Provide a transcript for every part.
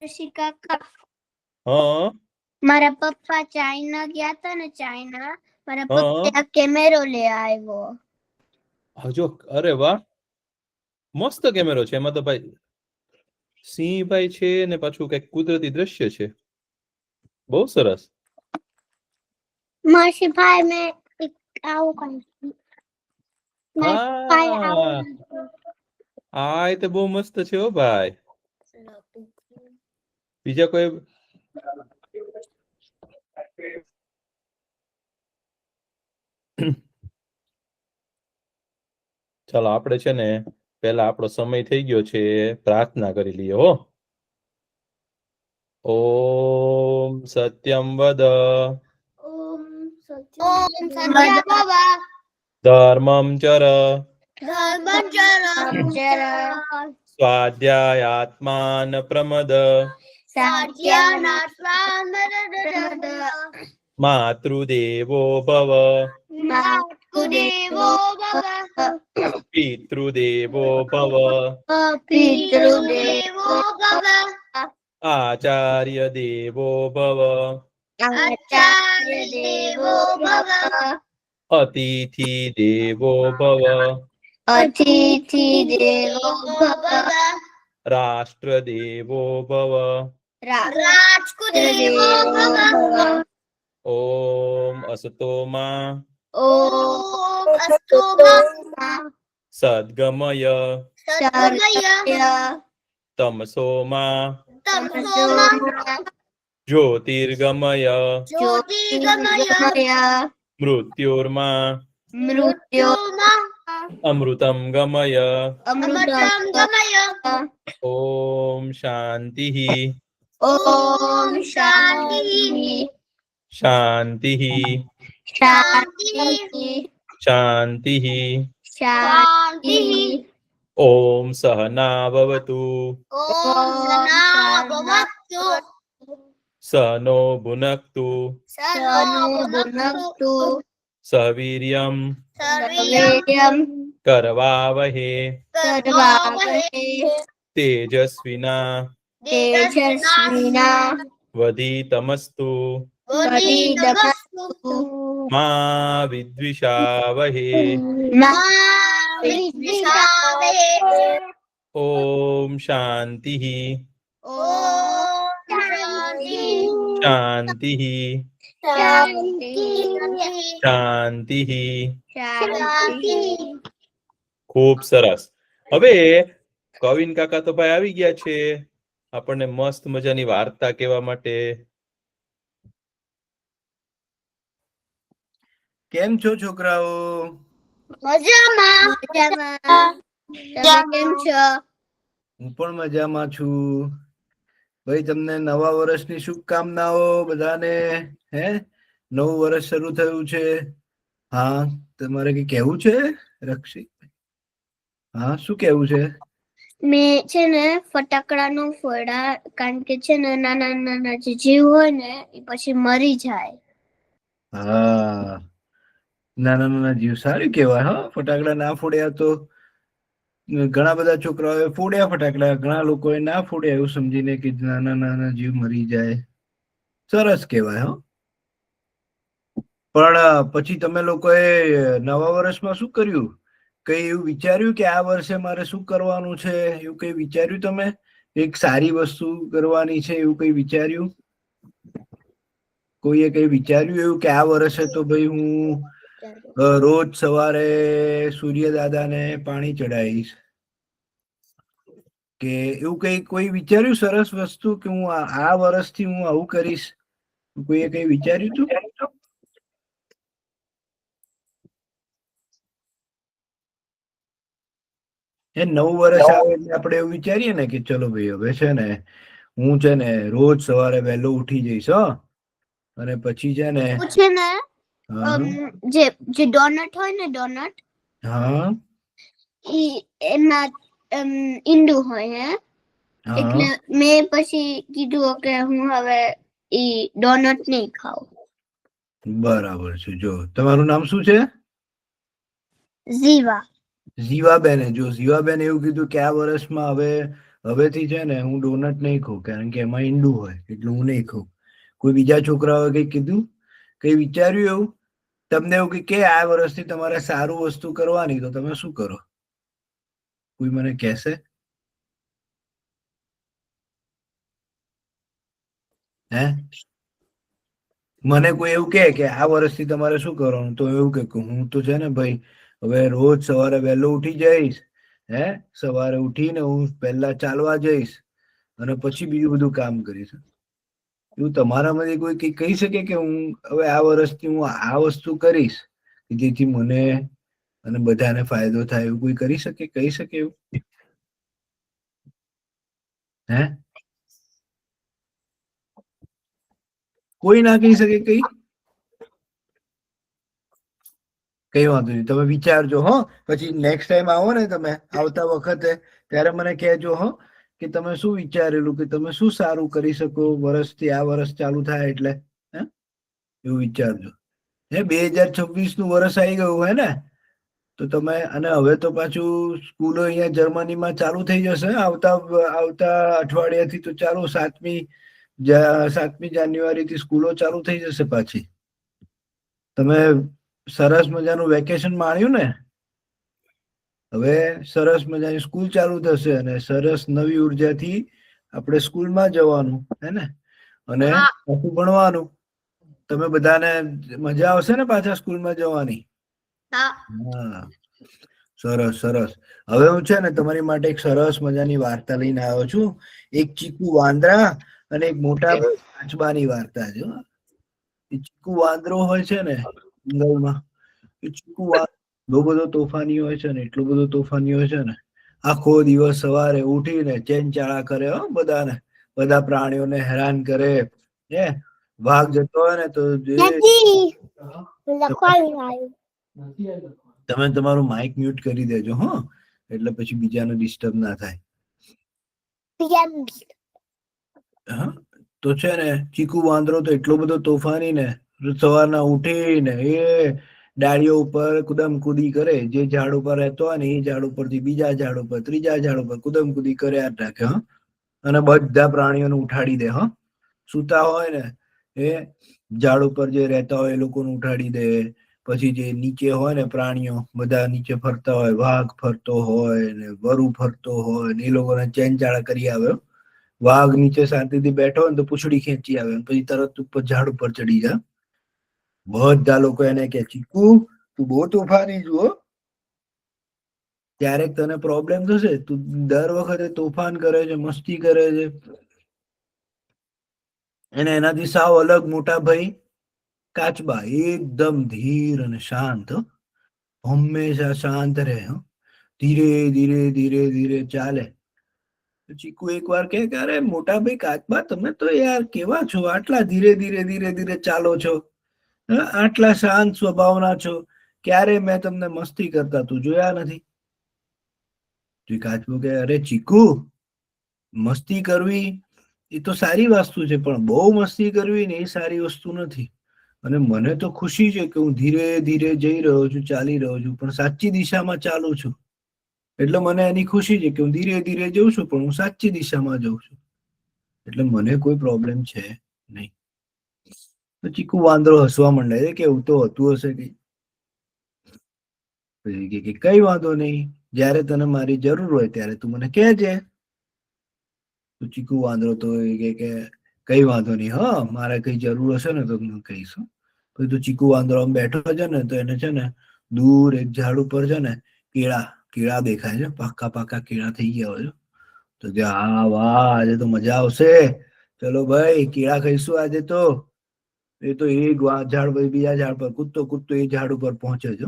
કાકા હા મારા પપ્પા ચાઇના ગયા હતા ને ચાઇના મારા પપ્પા કેમેરો લે આવ્યો હજો અરે વાહ મસ્ત કેમેરો છે એમાં તો ભાઈ સિંહ ભાઈ છે ને પાછું કઈક કુદરતી દ્રશ્ય છે બહુ સરસ માસી ભાઈ મેં આવું કઈ આ એ તો બહુ મસ્ત છે હો ભાઈ બીજા કોઈ ચાલો આપણે છે ને પેલા આપણો સમય થઈ ગયો છે પ્રાર્થના કરી લઈએ હો ઓમ સત્યમ વદ ધર્મમ ચર સ્વાધ્યાયાત્માન પ્રમદ માતૃદેવો ભવ પિતૃદેવો ભવ આચાર્ય દેવો ભવ અતિથિ દેવો ભવ રાષ્ટ્ર દેવો ભવ ઓમ અસતોમા સદ્ગમય તમસોમા જ્યોતિર્ગમય મૃત્યોર્મા અમૃતમ ગમય ઓમ શાંતિ શાંતિ શાંતિ ઓમ સહના ભવતુ સનો ભુનક્તુ સવીર્યમ કરવાવહે તેજસ્વિના વધિતમસ્તુ મા વિદ્વિષાવહે ઓમ શાંતિ શાંતિ શાંતિ ખૂબ સરસ હવે કવિન કાકા તો ભાઈ આવી ગયા છે આપણને મસ્ત મજાની વાર્તા કહેવા માટે કેમ છો છોકરાઓ મજામાં કેમ છો હું પણ મજામાં છું ભાઈ તમને નવા વર્ષની શુભકામનાઓ બધાને હે નવું વર્ષ શરૂ થયું છે હા તમારે કઈ કહેવું છે રક્ષિત હા શું કહેવું છે મેં છે ને ફટાકડાનો ફોડા કારણ કે છે ને નાના નાના જે જીવ હોય ને એ પછી મરી જાય હા નાના નાના જીવ સારું કહેવાય હા ફટાકડા ના ફોડ્યા તો ઘણા બધા છોકરાઓએ ફોડ્યા ફટાકડા ઘણા લોકોએ ના ફોડ્યા એવું સમજીને કે નાના નાના જીવ મરી જાય સરસ કહેવાય હો પણ પછી તમે લોકોએ નવા વર્ષમાં શું કર્યું કઈ એવું વિચાર્યું કે આ વર્ષે મારે શું કરવાનું છે એવું કઈ વિચાર્યું તમે એક સારી વસ્તુ કરવાની છે એવું કઈ વિચાર્યું કોઈએ કઈ વિચાર્યું એવું કે આ વર્ષે તો ભાઈ હું રોજ સવારે સૂર્ય દાદાને પાણી ચડાવીશ કે એવું કઈ કોઈ વિચાર્યું સરસ વસ્તુ કે હું આ વર્ષથી હું આવું કરીશ કોઈએ કઈ વિચાર્યું હતું એ નવું વર્ષ આવે એટલે આપણે એવું વિચારીએ ને કે ચલો ભાઈ હવે છે ને હું છે ને રોજ સવારે વહેલો ઉઠી જઈશ અને પછી છે ને જે ડોનટ હોય ને ડોનટ હા એના ઈંડું હોય હે એટલે મેં પછી કીધું કે હું હવે ઈ ડોનટ નહીં ખાઉં બરાબર છે જો તમારું નામ શું છે જીવા જીવાબેને જો જીવાબેન એવું કીધું કે આ વર્ષમાં હવે હવેથી છે ને હું ડોનટ નહીં ખાઉં, કારણ કે એમાં ઈંડું હોય એટલે હું નહીં ખાઉં. કોઈ બીજા છોકરાઓએ કઈ કીધું, કઈ વિચાર્યું એવું? તમને એવું કે આ વર્ષથી તમારે સારું વસ્તુ કરવાની, તો તમે શું કરો? કોઈ મને કહેશે? હે? મને કોઈ એવું કે આ વર્ષથી તમારે શું કરવાનું, તો એવું કે હું તો છે ને ભાઈ હવે રોજ સવારે વહેલો ઉઠી જઈશ, સવારે ઉઠીને હું પહેલા ચાલવા જઈશ અને પછી બીજું બધું કામ કરીશ. એવું તમારામાંથી કોઈ કહી શકે કે હું હવે આ વર્ષથી હું આ વસ્તુ કરીશ જેથી મને અને બધાને ફાયદો થાય? એવું કોઈ કરી શકે, કહી શકે એવું? હે? કોઈ ના કહી શકે? કઈ વાંધો નહીં, તમે વિચારજો હો. પછી નેક્સ્ટ ટાઈમ આવો ને, તમે આવતા વખતે ત્યારે મને કહેજો હો કે તમે શું વિચારેલું, કે તમે શું સારું કરી શકો વર્ષથી, આ વર્ષ ચાલુ થાય એટલે. એવું વિચારજો. 2026 નું વર્ષ આવી ગયું હે ને, તો તમે, અને હવે તો પાછું સ્કૂલો અહીંયા જર્મનીમાં ચાલુ થઈ જશે આવતા અઠવાડિયાથી. તો ચાલુ 7મી જાન્યુઆરી થી સ્કૂલો ચાલુ થઈ જશે પાછી. તમે સરસ મજાનું વેકેશન માણ્યું ને, હવે સરસ મજાની સ્કૂલ ચાલુ થશે અને સરસ નવી ઉર્જાથી આપણે સ્કૂલમાં જવાનું, હે ને, અને પાછું ભણવાનું. તમે બધાને મજા આવશે ને પાછા સ્કૂલમાં જવાની? હા, સરસ સરસ. હવે હું છે ને તમારી માટે એક સરસ મજાની વાર્તા લઈને આવ્યો છું. એક ચીકુ વાંદરા અને એક મોટા કાચબાની વાર્તા છે. એ ચીકુ વાંદરો હોય છે ને જંગલમાં, એ ચીકુ બહુ બધો તોફાની હોય છે ને, એટલો બધો તોફાની હોય છે ને, આખો દિવસ સવારે ઉઠીને ચેનચાળા કરે બધાને, બધા પ્રાણીઓને હેરાન કરે. વાઘ જતો હોય ને તો તમે તમારું માઇક મ્યુટ કરી દેજો હો, એટલે પછી બીજાને ડિસ્ટર્બ ના થાય. તો છે ને ચીકુ વાંદરો તો એટલો બધો તોફાની ને, સવારના ઉઠીને એ ડાળીઓ ઉપર કુદમ કુદી કરે. જે ઝાડ ઉપર રહેતો હોય ને એ ઝાડ ઉપરથી બીજા ઝાડ ઉપર, ત્રીજા ઝાડ ઉપર કુદમ કુદી કર્યા જ રાખે. અને બધા પ્રાણીઓને ઉઠાડી દે. સૂતા હોય ને એ ઝાડ ઉપર જે રહેતા હોય એ લોકોને ઉઠાડી દે. પછી જે નીચે હોય ને પ્રાણીઓ બધા નીચે ફરતા હોય, વાઘ ફરતો હોય ને, વરુ ફરતો હોય ને, એ લોકોને ચેનચાળા કરી આવે. વાઘ નીચે શાંતિથી બેઠો હોય ને તો પૂંછડી ખેંચી આવે, પછી તરત ઉપર ઝાડ ઉપર ચડી જાય. બધા લોકો એને કે, ચીકુ તું બહુ તોફાની જુઓ, ક્યારેક તને પ્રોબ્લેમ થશે, તું દર વખતે તોફાન કરે છે, મસ્તી કરે છે. અને એનાથી સાવ અલગ મોટા ભાઈ કાચબા, એકદમ ધીર અને શાંત, હંમેશા શાંત રહે, ધીરે ધીરે ધીરે ધીરે ચાલે. ચીકુ એક વાર કે, અરે મોટા ભાઈ કાચબા, તમે તો યાર કેવા છો, આટલા ધીરે ધીરે ધીરે ધીરે ચાલો છો, આટલા શાંત સ્વભાવના છો, ક્યારે મેં તમને મસ્તી કરતા તું જોયા નથી. કાચબો કે, અરે ચીકુ, મસ્તી કરવી એ તો સારી વસ્તુ છે, પણ બહુ મસ્તી કરવી ને એ સારી વસ્તુ નથી. અને મને તો ખુશી છે કે હું ધીરે ધીરે જઈ રહ્યો છું, ચાલી રહ્યો છું, પણ સાચી દિશામાં ચાલું છું. એટલે મને એની ખુશી છે કે હું ધીરે ધીરે જઉં છું, પણ હું સાચી દિશામાં જઉં છું, એટલે મને કોઈ પ્રોબ્લેમ છે નહીં. તો ચીકુ વાંદરો હસવા માંડે કે એવું તો હોતું હશે કે કઈ વાંધો નહીં, જયારે તને મારી જરૂર હોય ત્યારે તું મને કહેજે. તો ચીકુ વાંદરો તો કે કઈ વાંધો નહીં, હા, મારે કઈ જરૂર હશે ને તો હું કહીશ. પછી તો ચીકુ વાંદરો આમ બેઠો છે ને, તો એને છે ને દૂર એક ઝાડ ઉપર છે ને કેળા દેખાય છે, પાકા પાકા કેળા થઈ ગયા હોય. તો કે હા, વાહ, આજે તો મજા આવશે, ચલો ભાઈ કેળા ખાઈશું આજે તો. એ તો એક ઝાડ પર બીજા ઝાડ પર કૂદતો એ ઝાડ ઉપર પહોંચે છે.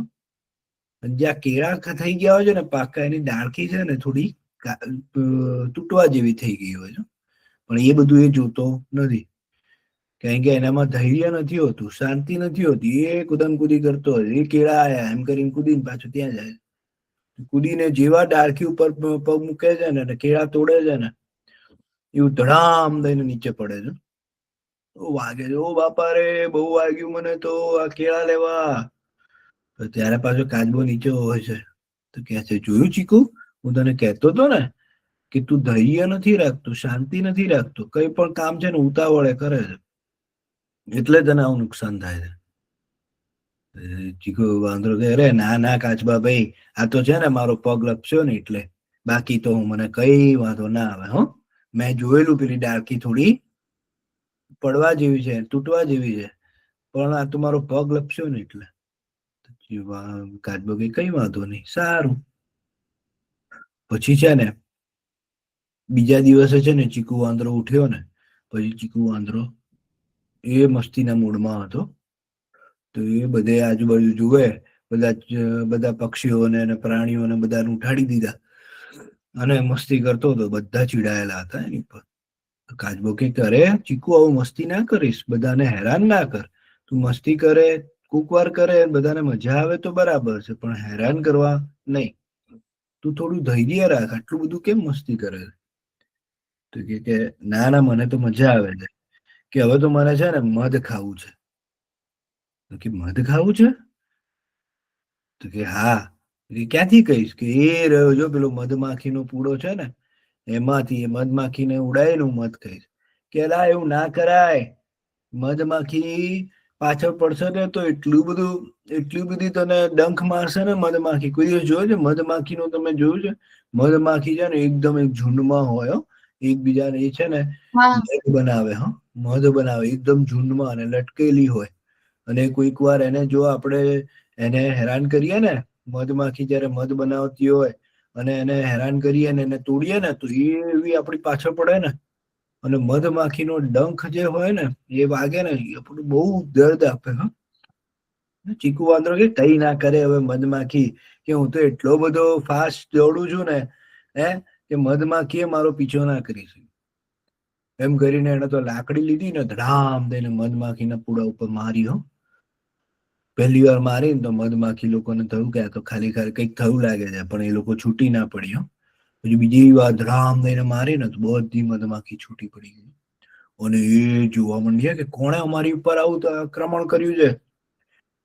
જ્યાં કેળા થઈ ગયા હોય છે ને પાકા, એની ડાળખી છે ને થોડી તૂટવા જેવી થઈ ગઈ હોય છે, પણ એ બધું એ જોતો નથી, કારણ કે એનામાં ધૈર્ય નથી હોતું, શાંતિ નથી હોતી. એ કુદમ કુદી કરતો હોય, એ કેળા આયા એમ કરીને કુદીને પાછું ત્યાં જાય. કુદીને જેવા ડાળખી ઉપર પગ મૂકે છે ને, કેળા તોડે છે ને, એવું ધડામ દઈને નીચે પડે છે. વાગે છે, ઓ બાપા રે, બહુ વાગ્યું મને તો, આ કેળા લેવા. તો ત્યારે પાછો કાચબો નીચે હોય છે, તો કે છે, જોયું ચીકુ, હું તને કહેતો હતો ને કે તું ધૈર્ય નથી રાખતો, શાંતિ નથી રાખતો, કઈ પણ કામ છે ને ઉતાવળે કરે છે, એટલે તને આવું નુકસાન થાય છે. ચીકુ વાંદરો કે અરે ના ના કાચબા ભાઈ, આ તો છે ને મારો પગ લપસ્યો ને એટલે, બાકી તો મને કઈ વાંધો ના આવે. હો, મેં જોયેલું પેલી ડાળખી થોડી પડવા જેવી છે, તૂટવા જેવી છે, પણ આ તો મારો પગ લપસ્યો ને એટલે. કાચબો કે કઈ વાંધો નહીં, સારું. પછી છે ને બીજા દિવસે છે ને ચીકુ વાંદરો ઉઠ્યો ને, પછી ચીકુ વાંદરો એ મસ્તીના મૂડમાં હતો. તો એ બધે આજુબાજુ જુએ, બધા પક્ષીઓને અને પ્રાણીઓને બધાને ઉઠાડી દીધા અને મસ્તી કરતો હતો. બધા ચીડાયેલા હતા એની પર. કાચબો કે અરે ચીકુ, આવું મસ્તી ના કરીશ, બધાને હેરાન ના કર. તું મસ્તી કરે, કોક વાર કરે, બધાને મજા આવે તો બરાબર છે, પણ હેરાન કરવા નહીં. તું થોડું ધૈર્ય રાખ, આટલું બધું કેમ મસ્તી કરે છે? તો કે ના ના, મને તો મજા આવે છે, કે હવે તો મને છે ને મધ ખાવું છે. તો કે મધ ખાવું છે? તો કે હા. ક્યાંથી કહીશ? કે એ રહ્યો જો પેલો મધમાખીનો પૂડો છે ને, એમાંથી એ મધમાખીને ઉડાઈને હું મધ કહીશ. કે લા, એવું ના કરાય, મધમાખી પાછળ પડશે ને તો એટલી બધી તને ડંખ મારશે ને મધમાખી. કોઈ દિવસ જોયું છે મધમાખીનું? તમે જોયું છે? મધમાખી છે ને એકદમ એક ઝુંડમાં હોય, એકબીજાને એ છે ને મધ બનાવે, મધ બનાવે એકદમ ઝુંડમાં અને લટકેલી હોય. અને કોઈક વાર એને જો આપણે એને હેરાન કરીએ ને, મધમાખી જયારે મધ બનાવતી હોય અને એને હેરાન કરીએ ને એને તોડીએ ને, તો એવી આપણી પાછળ પડે ને, અને મધમાખીનો ડંખ જે હોય ને એ વાગે ને, એ આપણું બહુ દર્દ આપે. ચીકુ વાંદરો કે કઈ ના કરે હવે મધમાખી, કે હું તો એટલો બધો ફાસ્ટ દોડું છું ને, કે મધમાખી મારો પીછો ના કરી શકે. એમ કરીને એને તો લાકડી લીધી ને ધડામ દઈને મધમાખીના પૂડા ઉપર મારી. પહેલી વાર મારી ને તો મધમાખી લોકોને થયું કે આ તો ખાલી કંઈક થયું લાગે છે, પણ એ લોકો છૂટી ના પડી. પછી બીજી વાર ધડામ દઈને મારી ને તો બધી મધમાખી છૂટી પડી ગઈ. અને એ જોવા માંડ્યા કે કોણે અમારી ઉપર આવું આક્રમણ કર્યું છે.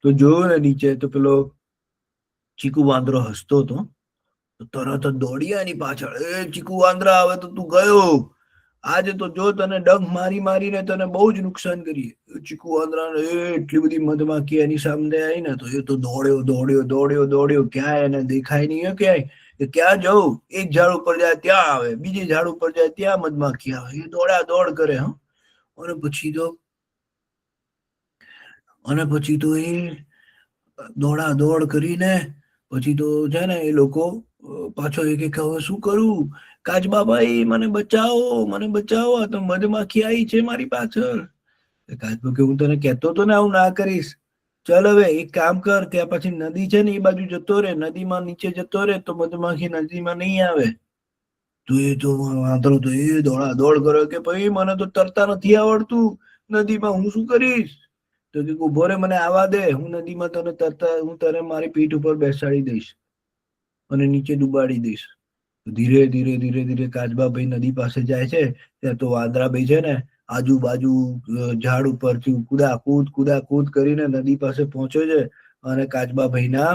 તો જોયું ને નીચે તો પેલો ચીકુ વાંદરો હસતો હતો. તરત જ દોડ્યા એની પાછળ. એ ચીકુ વાંદરા, હવે તો તું ગયો, આજે તો જો તને ડંખ મારીને તને બહુ જ નુકસાન કરીએ. ચીકુ વાંદરાને એટલી બધી મધમાખી એની સામે આવી ને તો એ તો દોડ્યો, ક્યાંય એને દેખાય નહીં ક્યાંય. કે ક્યાં જવું, એક ઝાડ ઉપર જાય ત્યાં આવે, બીજે ઝાડ ઉપર જાય ત્યાં મધમાખી આવે. એ દોડ કરે. અને પછી તો એ દોડ કરીને પછી તો છે ને એ લોકો પાછો એક હવે શું કરું? કાચબા ભાઈ, મને બચાવો, આ તો મધમાખી આવી છે મારી પાછળ. કાચબો કે હું તને કહેતો હતો ને આવું ના કરીશ. ચાલ હવે એક કામ કર, ત્યાં પછી નદી છે ને એ બાજુ જતો રે, નદીમાં નીચે જતો રે તો મધમાખી નદીમાં નહીં આવે. તો એ તો વાંદરો તો એ દોડ કર્યો કે ભાઈ મને તો તરતા નથી આવડતું, નદીમાં હું શું કરીશ? તો કે ઉભો રે, મને આવા દે, હું નદીમાં તને તરતા, હું તને મારી પીઠ ઉપર બેસાડી દઈશ અને નીચે ડુબાડી દઈશ. ધીરે ધીરે કાચબા ભાઈ નદી પાસે જાય છે. ત્યાં તો વાંદરા ભાઈ છે ને આજુબાજુ ઝાડ ઉપરથી કુદાકૂદ કરીને નદી પાસે પહોંચે છે અને કાચબા ભાઈના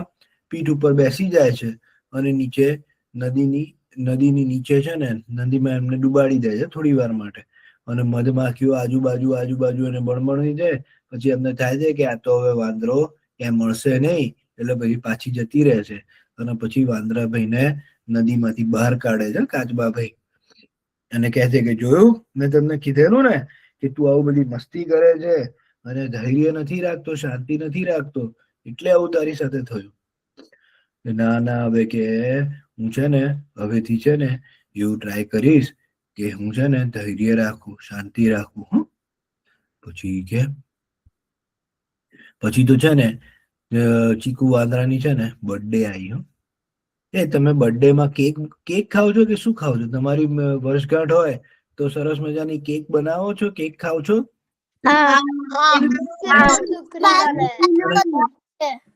પીઠ ઉપર બેસી જાય છે અને નીચે નદીની નીચે છે ને નદીમાં એમને ડુબાડી દે છે થોડી વાર માટે. અને મધમાખીઓ આજુબાજુ એને બળબડી જાય. પછી એમને થાય છે કે આ તો હવે વાંદરો ક્યાં મળશે નહીં, એટલે પછી પાછી જતી રહે છે. અને પછી વાંદરા ભાઈને નદીમાંથી બહાર કાઢે છે કાચબા ભાઈ, અને કહે છે કે જોયું, મેં તમને કીધેલું ને કે તું આવું બધી મસ્તી કરે છે અને ધૈર્ય નથી રાખતો, શાંતિ નથી રાખતો, એટલે આવું તારી સાથે થયું. ના હવે કે હું છે ને હવેથી છે ને એવું ટ્રાય કરીશ કે હું છે ને ધૈર્ય રાખું, શાંતિ રાખું. પછી તો છે ને ચીકુ વાંદરાની છે ને બર્થડે આવી. તમે બર્થડે માં કેક ખાવ છો કે શું ખાવ છો? તમારી વર્ષગાંઠ હોય તો સરસ મજાની કેક બનાવો છો, કેક ખાવ છો?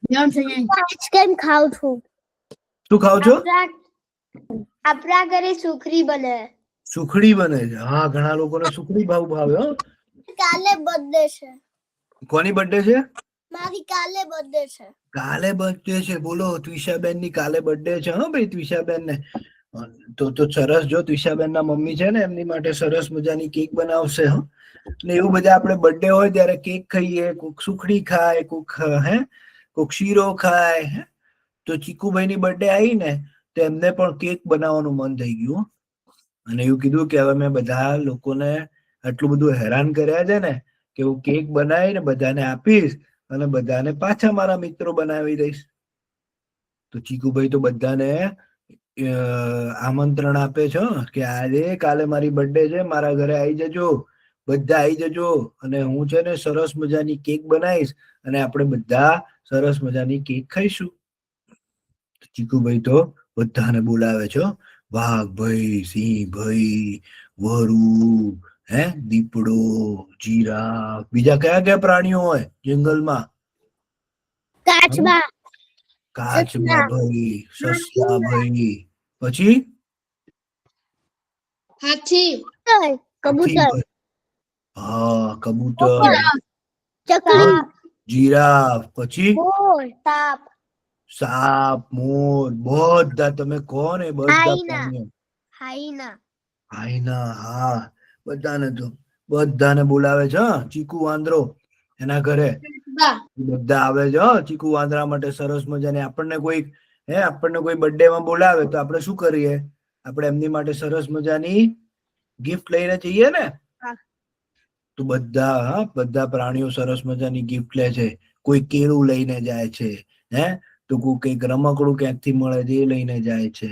આઈસ્ક્રીમ ખાવ છું. શું ખાવ છો? આપણા ઘરે સુખડી બને. સુખડી બને છે? હા, ઘણા લોકોને સુખડી ભાવે. કાલે બર્થડે છે. કોની બર્થડે છે? મારી કાલે બર્થડે છે. કાલે બર્થડે છે? બોલો, ત્વિષાબેન ની કાલે બર્થડે છે. હા ભાઈ, ત્વિષાબેન ને તો સરસ. જો તુષાબેન ના મમ્મી છે ને એમની માટે સરસ મજાની કેક બનાવશે. હો ને એવું બધા આપણે બર્થડે હોય ત્યારે કેક ખાઈએ, કોક સુખડી ખાય, કોક શીરો ખાય. તો ચીકુભાઈ ની બર્થડે આવી ને તો એમને પણ કેક બનાવવાનું મન થઈ ગયું અને એવું કીધું કે હવે મેં બધા લોકોને આટલું બધું હેરાન કર્યા છે ને કે હું કેક બનાવીને બધાને આપીશ અને બધાને પાછા મારા મિત્રો બનાવી દઈશ. તો ચીકુભાઈ તો બધાને આમંત્રણ આપે છે કે આજે કાલે મારી બર્થડે છે, મારા ઘરે આવી જજો, બધા આવી જજો અને હું છે ને સરસ મજાની કેક બનાવીશ અને આપણે બધા સરસ મજાની કેક ખાઈશું. ચીકુભાઈ તો બધાને બોલાવે છે. વાઘભાઈ, સિંહભાઈ, વરુ, દીપડો, જીરાફ, બીજા કયા કયા પ્રાણીઓ હોય જંગલમાં? કાચબા, કાચબા ભાઈ, સસલા ભાઈ, પછી હાથી, કબૂતર, હા કબૂતર, ચકલી, જીરાફ, પછી મોર, સાપ, સાપ, મોર, બધા તમે કોણ એ બધા હાઈના, પ્રાણીઓ. હાઈના, હા બધાને બોલાવે છે. ચીકુ વાંદરો એના ઘરે બધા આવે છે. ચીકુ વાંદરા માટે સરસ મજાની આપણને કોઈ બર્થડે માં બોલાવે તો આપણે શું કરીએ? આપણે એમની માટે સરસ મજાની ગિફ્ટ લઈને જઈએ ને. તો બધા પ્રાણીઓ સરસ મજાની ગિફ્ટ લે છે. કોઈ કેળું લઈને જાય છે, તો કોઈ કઈક રમકડું ક્યાંકથી મળે છે એ લઈને જાય છે,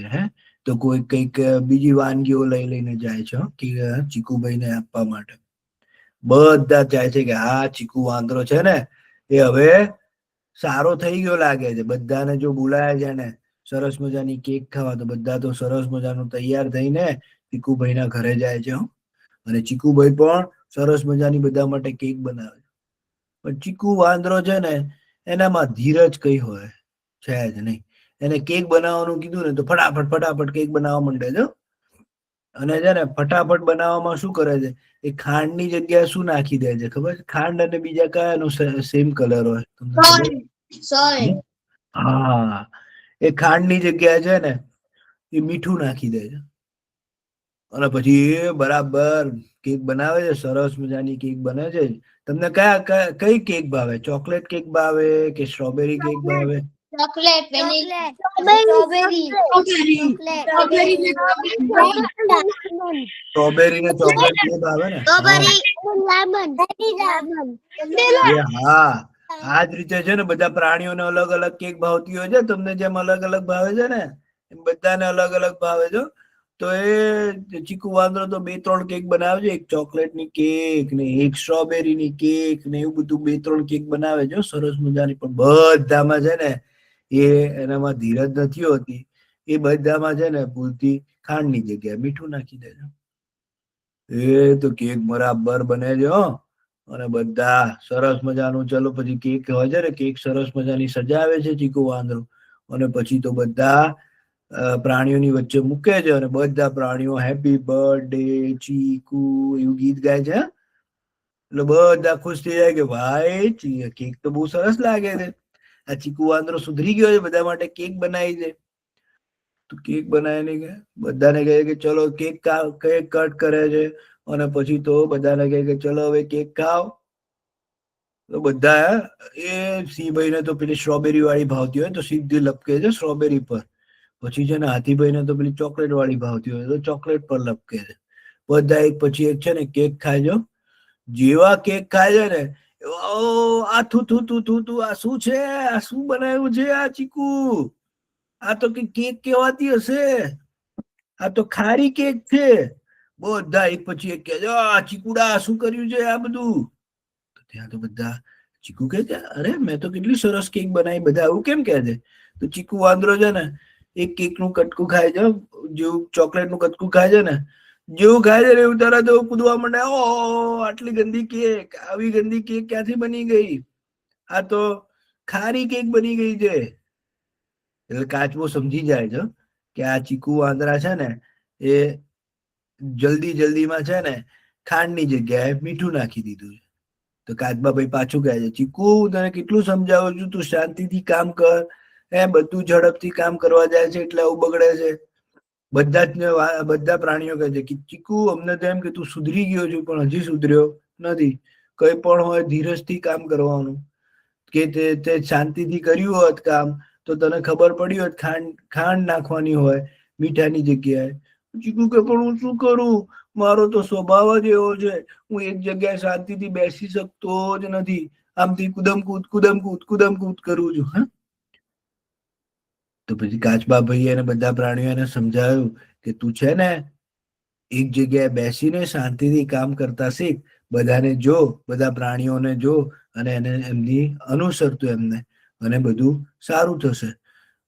તો કોઈ કઈક બીજી વાનગીઓ લઈને જાય છે કે ચીકુભાઈ ને આપવા માટે. બધા જાય છે કે હા ચીકુ વાંદરો છે ને એ હવે સારો થઈ ગયો લાગે છે. બધાને જો બોલાયા છે ને સરસ મજાની કેક ખાવા, તો બધા તો સરસ મજાનું તૈયાર થઈને ચીકુભાઈ ના ઘરે જાય છે. અને ચીકુભાઈ પણ સરસ મજાની બધા માટે કેક બનાવે છે. પણ ચીકુ વાંદરો છે ને એનામાં ધીરજ કઈ હોય છે જ નહીં. એને કેક બનાવવાનું કીધું ને તો ફટાફટ કેક બનાવવા માંડે છે. અને છે ને ફટાફટ બનાવવામાં શું કરે છે, એ ખાંડ ની જગ્યાએ શું નાખી દે છે ખબર છે? ખાંડ અને બીજા કયાનો સેમ કલર હોય તમને ખબર? હા, એ ખાંડ ની જગ્યાએ છે ને એ મીઠું નાખી દે છે અને પછી એ બરાબર કેક બનાવે છે. સરસ મજાની કેક બને છે. તમને કઈ કેક ભાવે? ચોકલેટ કેક ભાવે કે સ્ટ્રોબેરી કેક ભાવે? ચોકલેટ, સ્ટ્રોબેરી ને ચોકલેટ કેક ભાવે ને? હા, આજ રીતે છે ને બધા પ્રાણીઓને અલગ અલગ કેક ભાવતી હોય છે. તમને જેમ અલગ અલગ ભાવે છે ને એમ બધાને અલગ અલગ ભાવે છે. તો એ ચીકુ વાંદરો તો 2-3 કેક બનાવે છે. એક ચોકલેટ ની કેક ને એક સ્ટ્રોબેરી ની કેક ને એવું બધું 2-3 કેક બનાવે છે સરસ મજાની. પણ બધામાં છે ને એનામાં ધીરજ નથી હોતી. એ બધામાં છે ને ભૂલથી ખાંડ ની જગ્યાએ મીઠું નાખી દે છે. એ તો કેક બરાબર બને છે અને બધા સરસ મજાનું. ચલો પછી કેક હોય છે ને, કેક સરસ મજાની સજાવે છે ચીકુ વાંદરો અને પછી તો બધા પ્રાણીઓની વચ્ચે મૂકે છે અને બધા પ્રાણીઓ હેપી બર્થડે ચીકુ એવું ગીત ગાય છે. એટલે બધા ખુશ થઈ જાય કે ભાઈ કેક તો બહુ સરસ લાગે છે. આ ચીકુ વાંદરો સુધરી ગયો છે, બધા માટે કેક બનાવી છે. તો કેક બનાવીને બધાને કહે કે ચલો કેક કટ કરે છે અને પછી તો બધાને કહે કે ચલો હવે કેક ખાઓ. તો બધા એ સિંહભાઈ ને તો પેલી સ્ટ્રોબેરી વાળી ભાવતી હોય તો સીધી લપકે છે સ્ટ્રોબેરી પર. પછી છે ને હાથીભાઈ ને તો પેલી ચોકલેટ વાળી ભાવતી હોય તો ચોકલેટ પર લપકે છે. બધા એક પછી એક છે ને કેક ખાય છે. જેવા કેક ખાય છે ને આ થુ થુ થુ થુ થુ આ શું છે? આ શું બનાવ્યું છે આ ચીકુ? આ તો કેક કેવાતી હશે? આ તો ખારી કેક છે. બધા એક પછી એક કે આ ચીકુડા શું કર્યું છે આ બધું? ત્યાં તો બધા ચીકુ કે છે અરે મેં તો કેટલી સરસ કેક બનાવી. બધા આવું કેમ કે છે? તો ચીકુ વાંદરો છે ને એક કેક નું કટકું ખાય છે. જેવું ચોકલેટ નું કટકું ખાય છે ને, જેવું ખાય છે ને એવું તરત કૂદવા માંડે. આટલી ગંદી કેક, આવી ગંદી કેક ક્યાંથી બની ગઈ? આ તો ખારી કેક બની ગઈ છે. એટલે કાચબો સમજી જાય છે કે આ ચીકુ વાંદરા છે ને એ જલ્દીમાં છે ને ખાંડ ની જગ્યાએ મીઠું નાખી દીધું છે. તો કાચબા ભાઈ પાછું કહે છે ચીકુ તને કેટલું સમજાવું છું, તું શાંતિથી કામ કર. બધું ઝડપથી કામ કરવા જાય છે એટલે આવું બગડે છે. બધા પ્રાણીઓ કહે છે કે ચીકુ અમને તો એમ કે તું સુધરી ગયો છું, પણ હજી સુધર્યો નથી. કઈ પણ હોય ધીરજથી કામ કરવાનું, કે તે શાંતિથી કર્યું હોત કામ તો તને ખબર પડી હોત ખાંડ નાખવાની હોય મીઠાની જગ્યાએ. ચીકુ કે પણ હું શું કરું, મારો તો સ્વભાવ જ એવો છે, હું એક જગ્યાએ શાંતિથી બેસી શકતો જ નથી, આમથી કુદમ કૂદ કરું છું. હા, તો પછી કાચબા ભાઈ અને બધા પ્રાણીઓ એને સમજાવ્યું કે તું છે ને એક જગ્યાએ બેસીને શાંતિથી કામ કરતા શીખ, બધાને જો, બધા પ્રાણીઓને જો અને એને એમની અનુસરતું એમને, અને બધું સારું થશે.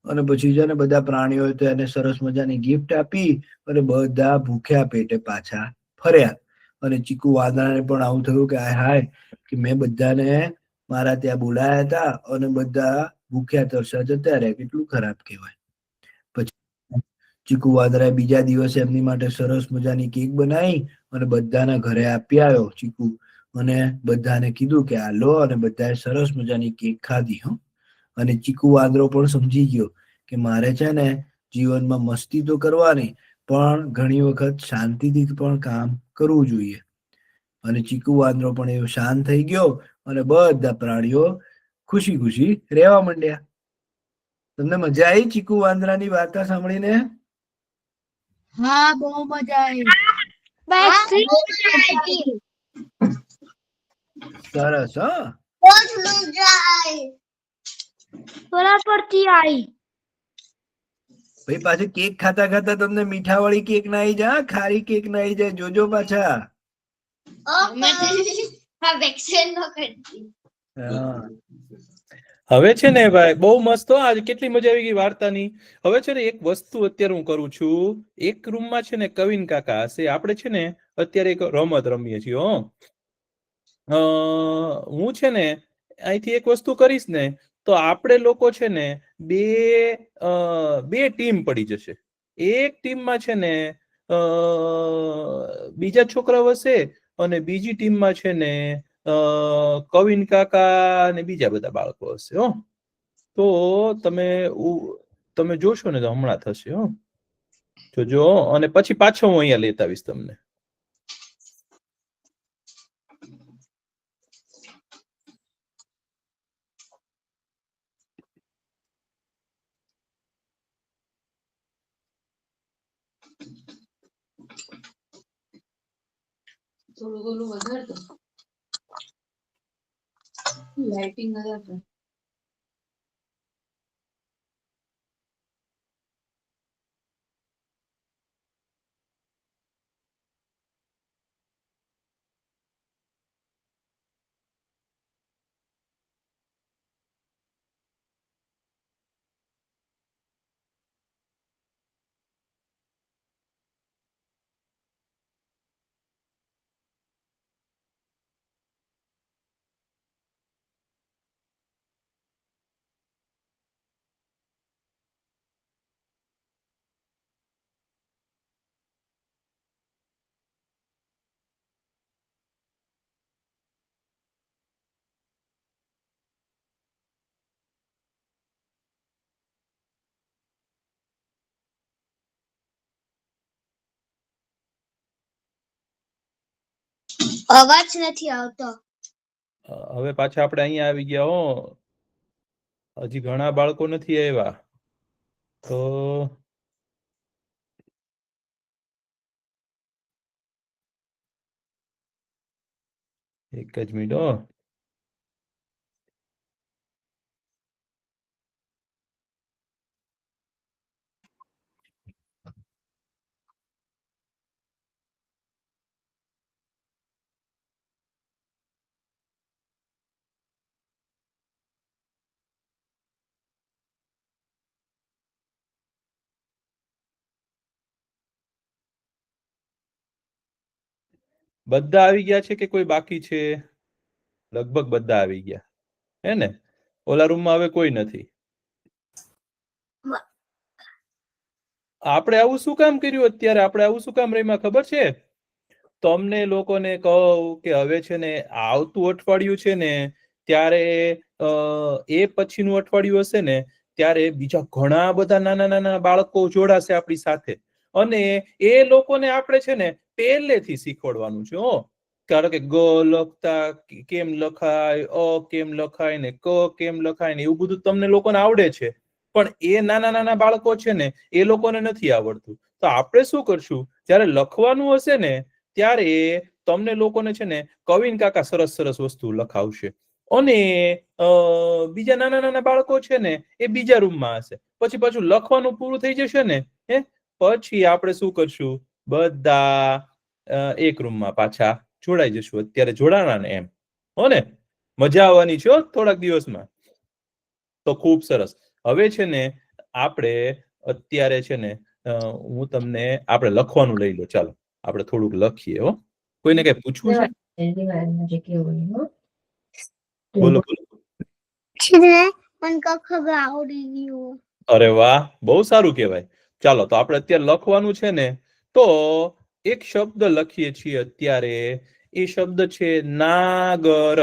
અને પછી છે ને બધા પ્રાણીઓએ તો એને સરસ મજાની ગિફ્ટ આપી અને બધા ભૂખ્યા પેટે પાછા ફર્યા. અને ચીકુ વાંદરાને પણ આવું થયું કે હાય કે મેં બધાને મારા ત્યાં બોલાયા હતા અને બધા ભૂખ્યા તરસ્યા જતા રહ્યા, કેટલું ખરાબ કહેવાય. પછી ચીકુ વાંદરાએ બીજા દિવસે એમની માટે સરસ મજાની કેક બનાવી અને બધાના ઘરે આપી આવ્યો ચીકુ, અને બધાને કીધું કે આ લો, અને બધાએ સરસ મજાની કેક ખાધી. અને ચીકુ વાંદરો પણ સમજી ગયો કે મારે છે ને જીવનમાં મસ્તી તો કરવાની, પણ ઘણી વખત શાંતિથી પણ કામ કરવું જોઈએ. અને ચીકુ વાંદરો પણ એવો શાંત થઈ ગયો અને બધા પ્રાણીઓ ખુશી ખુશી રહેવા માંડ્યા. તમને મજા આવી ચીકુ વાંદરાની વાર્તા સાંભળીને? હા, બહુ મજા આવી. સરસ. હા, પરથી આવી. ભાઈ પાછી કેક ખાતા ખાતા તમને મીઠા વાળી કેક ના આવી જાય, ખારી કેક ના આવી જાય, જોજો પાછા. હવે છે ને ભાઈ બહુ મસ્ત હો, આજે કેટલી મજા આવી ગઈ વાર્તાની. હવે છે ને એક વસ્તુ અત્યારે હું કરું છું, એક રૂમમાં છે ને કવિન કાકા હશે, આપણે છે ને અત્યારે એક રમત રમીએ છીએ. હું છે ને અહીંથી એક વસ્તુ કરીશ ને તો આપણે લોકો છે ને બે ટીમ પડી જશે. એક ટીમમાં છે ને બીજા છોકરાઓ હશે અને બીજી ટીમમાં છે ને કવિન કાકા અને બીજા બધા બાળકો હશે. તો તમે જોશો ને તો હમણાં થશે. જોજો, અને પછી પાછો હું અહીંયા લેતા આવીશ તમને. થોડું થોડું વધારે દો, લાઇટિંગ વધારે. અવાજ નથી આવતો. હવે પાછા આપણે અહીંયા આવી ગયા. હજી ઘણા બાળકો નથી આવ્યા, તો એક જ મિનિટ. બધા આવી ગયા છે કે કોઈ બાકી છે? લગભગ બધા આવી ગયા હે ને? ઓલા રૂમમાં હવે કોઈ નથી. આપણે આવું શું કામ કર્યું અત્યારે? આપણે આવું શું કામ રહીમાં ખબર છે? તમને લોકોને કહું કે હવે છે ને આવતું અઠવાડિયું છે ને ત્યારે એ પછીનું અઠવાડિયું હશે ને ત્યારે બીજા ઘણા બધા નાના નાના બાળકો જોડાશે આપણી સાથે. અને એ લોકોને આપણે છે ને પહેલેથી શીખવાડવાનું છે. હો, કારણ કે ગ લખતા કેમ લખાય, અ કેમ લખાય ને ક કેમ લખાય ને એવું બધું તમને લોકોને આવડે છે, પણ એ નાના નાના બાળકો છે ને એ લોકોને નથી આવડતું. તો આપણે શું કરશું, જ્યારે લખવાનું હશે ને ત્યારે તમને લોકોને છે ને કવિન કાકા સરસ સરસ વસ્તુ લખાવશે, અને બીજા નાના નાના બાળકો છે ને એ બીજા રૂમમાં હશે. પછી પાછું લખવાનું પૂરું થઈ જશે ને પછી આપણે શું કરશું, બધા એક રૂમમાં પાછા જોડાઈ જશું. અત્યારે જોડાણા ને એમ, હો ને? મજા આવવાની છે થોડાક દિવસમાં. તો ખૂબ સરસ. હવે છે ને આપણે અત્યારે છે ને હું તમને આપણે લખવાનું લઈ લો. ચાલો આપણે થોડુંક લખીએ. હો, કોઈને કઈ પૂછવું છે? બોલો બોલો. પણ કખ આવડી ગયું. અરે વાહ, બહુ સારું કહેવાય. ચાલો તો આપણે અત્યારે લખવાનું છે ને, તો એક શબ્દ લખીએ છીએ અત્યારે. એ શબ્દ છે નાગર.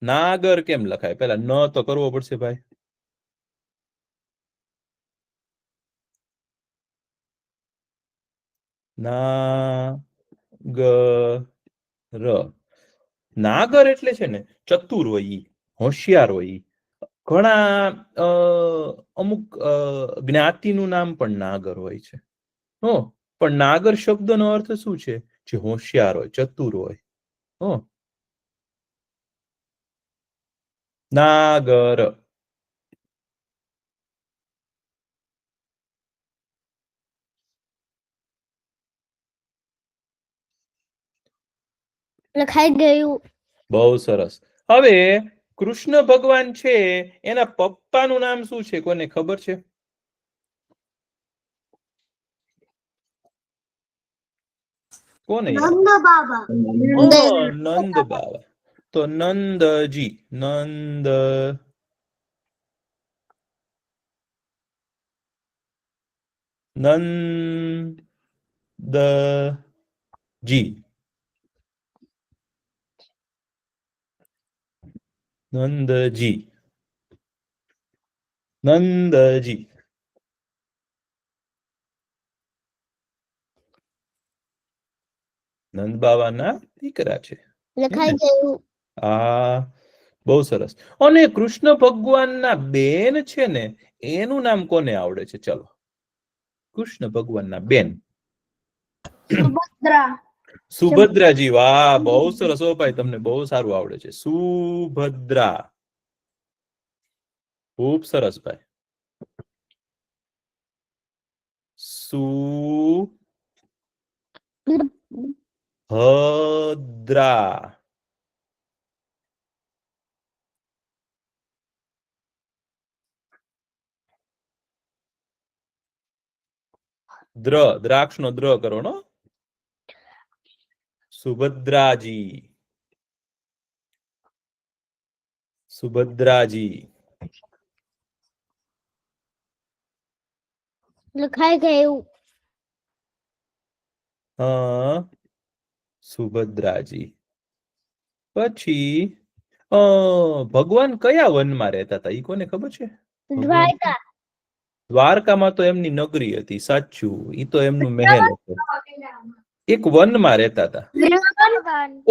નાગર કેમ લખાય? પેલા ન તો કરવો પડશે ભાઈ. નાગર. નાગર એટલે છે ને ચતુર હોય, હોશિયાર હોય. ઘણા અમુક જ્ઞાતિનું નામ પણ નાગર હોય છે. હો, પણ નાગર શબ્દનો અર્થ શું છે? જે હોશિયાર હોય, ચતુર હોય. હો, નાગર. લખાઈ ગયું. બહુ સરસ. હવે કૃષ્ણ ભગવાન છે, એના પપ્પાનું નામ શું છે? કોને ખબર છે? કોને? નંદ બાબા. નંદ બાબા. તો નંદજી. નંદજી. નંદજી. નંદજી. નંદ બાબાના દીકરા છે. લખાઈ ગયું. આ બહુ સરસ. અને કૃષ્ણ ભગવાનના બેન છે ને એનું નામ કોને આવડે છે? ચલો, કૃષ્ણ ભગવાનના બેન. સુભદ્રા. સુભદ્રાજી. વાહ, બહુ સરસ. હો ભાઈ, તમને બહુ સારું આવડે છે. સુભદ્રા. ખૂબ સરસ ભાઈ. સુભદ્રા. દ્રાક્ષ નો દ્ર કરો નો. સુભદ્રાજી. સુભદ્રાજી. લખાઈ ગયું. હા, સુભદ્રાજી. પછી ભગવાન કયા વનમાં રહેતા હતા? એ કોને ખબર છે? દ્વારકા. દ્વારકામાં તો એમની નગરી હતી. સાચું, ઈ તો એમનું મહેલ હતો. એક વનમાં રહેતા હતા.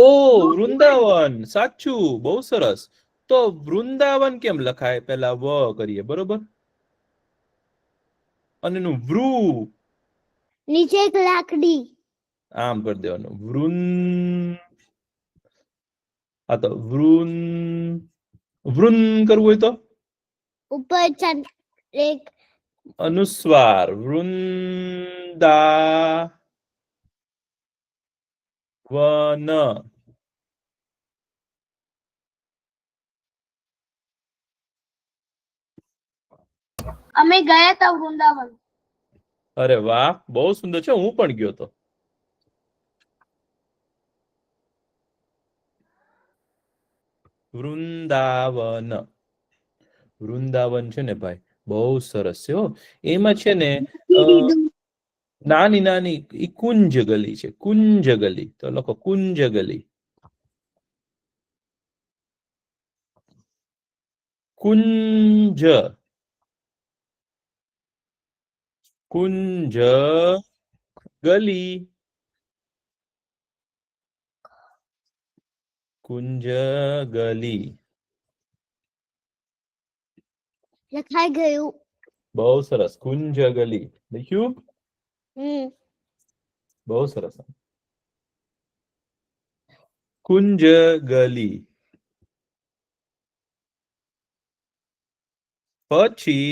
ઓ, વૃંદાવન. સાચું, બહુ સરસ. તો વૃંદાવન કેમ લખાય? પેલા વ કરીએ, બરોબર? અને એનું વૃ નીચે એક લાકડી. આમ કરી દેવાનું. આ તો વૃન કરવું હોય તો ઉપર એક અનુસ્વાર. વૃંદાવન. અમે ગયા હતા વૃંદાવન. અરે વાહ, બહુ સુંદર છે. હું પણ ગયો તો. વૃંદાવન. વૃંદાવન છે ને ભાઈ, બહુ સરસ છે. હો, એમાં છે ને નાની નાની ઈ કુંજ ગલી છે. કુંજ ગલી. તો લખો કુંજ ગલી. કુંજ. કુંજ ગલી, કુંજ ગલી. લખાઈ ગયું. બહુ સરસ. કુંજ ગલી લખ્યું. બહુ સરસ. કુંજ ગલી. પછી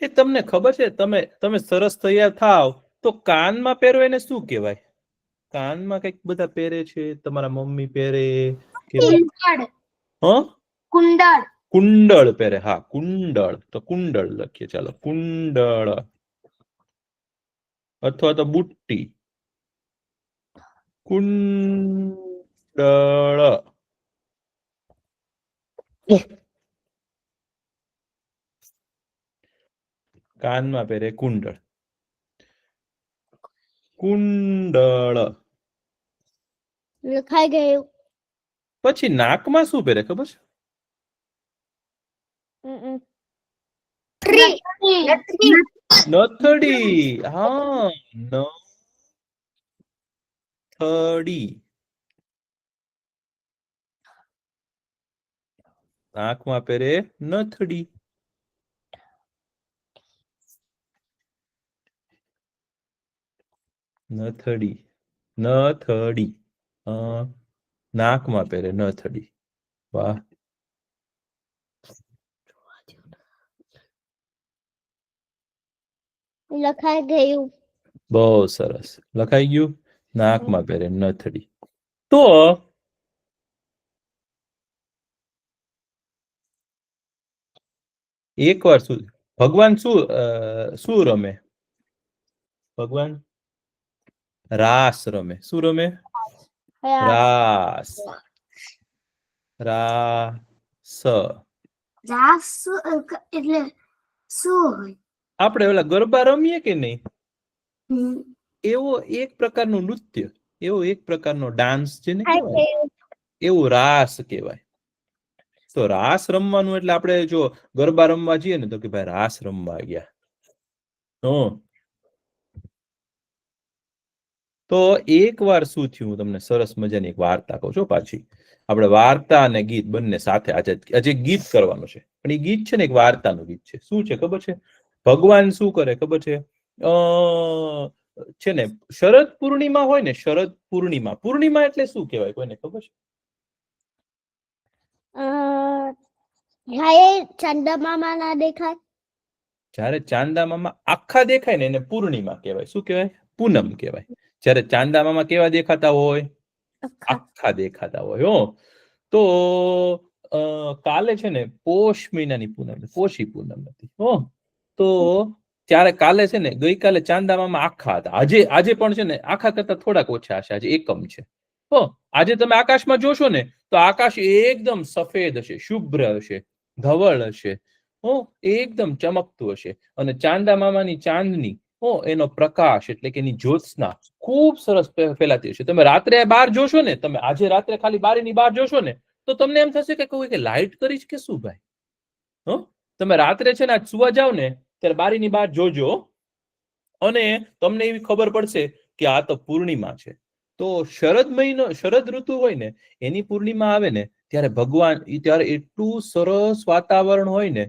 એ તમને ખબર છે, તમે સરસ તૈયાર થાવ તો કાનમાં પહેરો એને શું કહેવાય? કાનમાં કઈક બધા પહેરે છે, તમારા મમ્મી પહેરે કે કુંડળ. કુંડળ પહેરે. હા, કુંડળ. તો કુંડળ લખીએ. ચાલો, કુંડળ. અથવા તો બુટ્ટી. કુંડળ. કાનમાં પહેરે કુંડળ. કુંડળ. લખાઈ ગયું. પછી નાકમાં શું પહેરે ખબર છે? નથડી. હા, નથડી. નાકમાં પહેરે નથડી. નથડી. નથડી. નાકમાં પહેરે નથડી. વાહ. લખાઈ ગયું. બહુ સરસ. લખાઈ ગયું. નાકમાં પહેરે નથડી. તો એક વાર શું ભગવાન શું રમે? ભગવાન રાસ રમે. શું રમે? રાસ. રાસ. રાસ એટલે શું હોય? આપણે ઓલા ગરબા રમીએ કે નહીં, એવો એક પ્રકારનું નૃત્ય, એવો એક પ્રકારનો ડાન્સ જેને કહેવાય, એવું રાસ કહેવાય. તો રાસ રમવાનું એટલે આપણે જો ગરબા રમવા જઈએ ને તો કે ભાઈ રાસ રમવા ગયા. તો એક વાર શું થયું, હું તમને સરસ મજાની એક વાર્તા કહું છું. પાછી આપણે વાર્તા અને ગીત બંને સાથે આજે ગીત કરવાનું છે, પણ એ ગીત છે ને એક વાર્તાનું ગીત છે. શું છે ખબર છે? ભગવાન શું કરે ખબર છે? છે ને શરદ પૂર્ણિમા હોય ને, શરદ પૂર્ણિમા. પૂર્ણિમા એટલે શું કહેવાય? કોઈને ખબર છે? ચાંદા મામા ના દેખાય. જયારે ચાંદા મામા આખા દેખાય ને એને પૂર્ણિમા કહેવાય. શું કહેવાય? પૂનમ કહેવાય. જયારે ચાંદા મામા કેવા દેખાતા હોય? આખા દેખાતા હોય. તો કાલે છે ને પોષ મહિનાની પૂનમ, પોષી પૂનમ હતી. તો ત્યારે કાલે છે ને, ગઈકાલે ચાંદા મામા આખા હતા. આજે પણ છે ને આખા કરતા થોડાક ઓછા હશે. આજે એકમ છે. આજે તમે આકાશમાં જોશો ને તો આકાશ એકદમ સફેદ હશે, શુભ્ર હશે, ધવળ હશે, એકદમ ચમકતું હશે. અને ચાંદા મામાની ચાંદની એનો પ્રકાશ એટલે કે એની જ્યોત્સના ખૂબ સરસ ફેલાતી હશે. તમે રાત્રે બહાર જોશો ને, તમે આજે રાત્રે ખાલી બારીની બહાર જોશો ને તો તમને એમ થશે કે કોઈ લાઈટ કરી કે શું ભાઈ. તમે રાત્રે છે ને આજ સુવા જાવ ને ત્યારે બારીની બહાર જોજો અને તમને એવી ખબર પડશે કે આ તો પૂર્ણિમા છે. તો શરદ મહિનો, શરદ ઋતુ હોય ને એની પૂર્ણિમા આવે ને ત્યારે ભગવાન, ત્યારે એટલું સરસ વાતાવરણ હોય ને,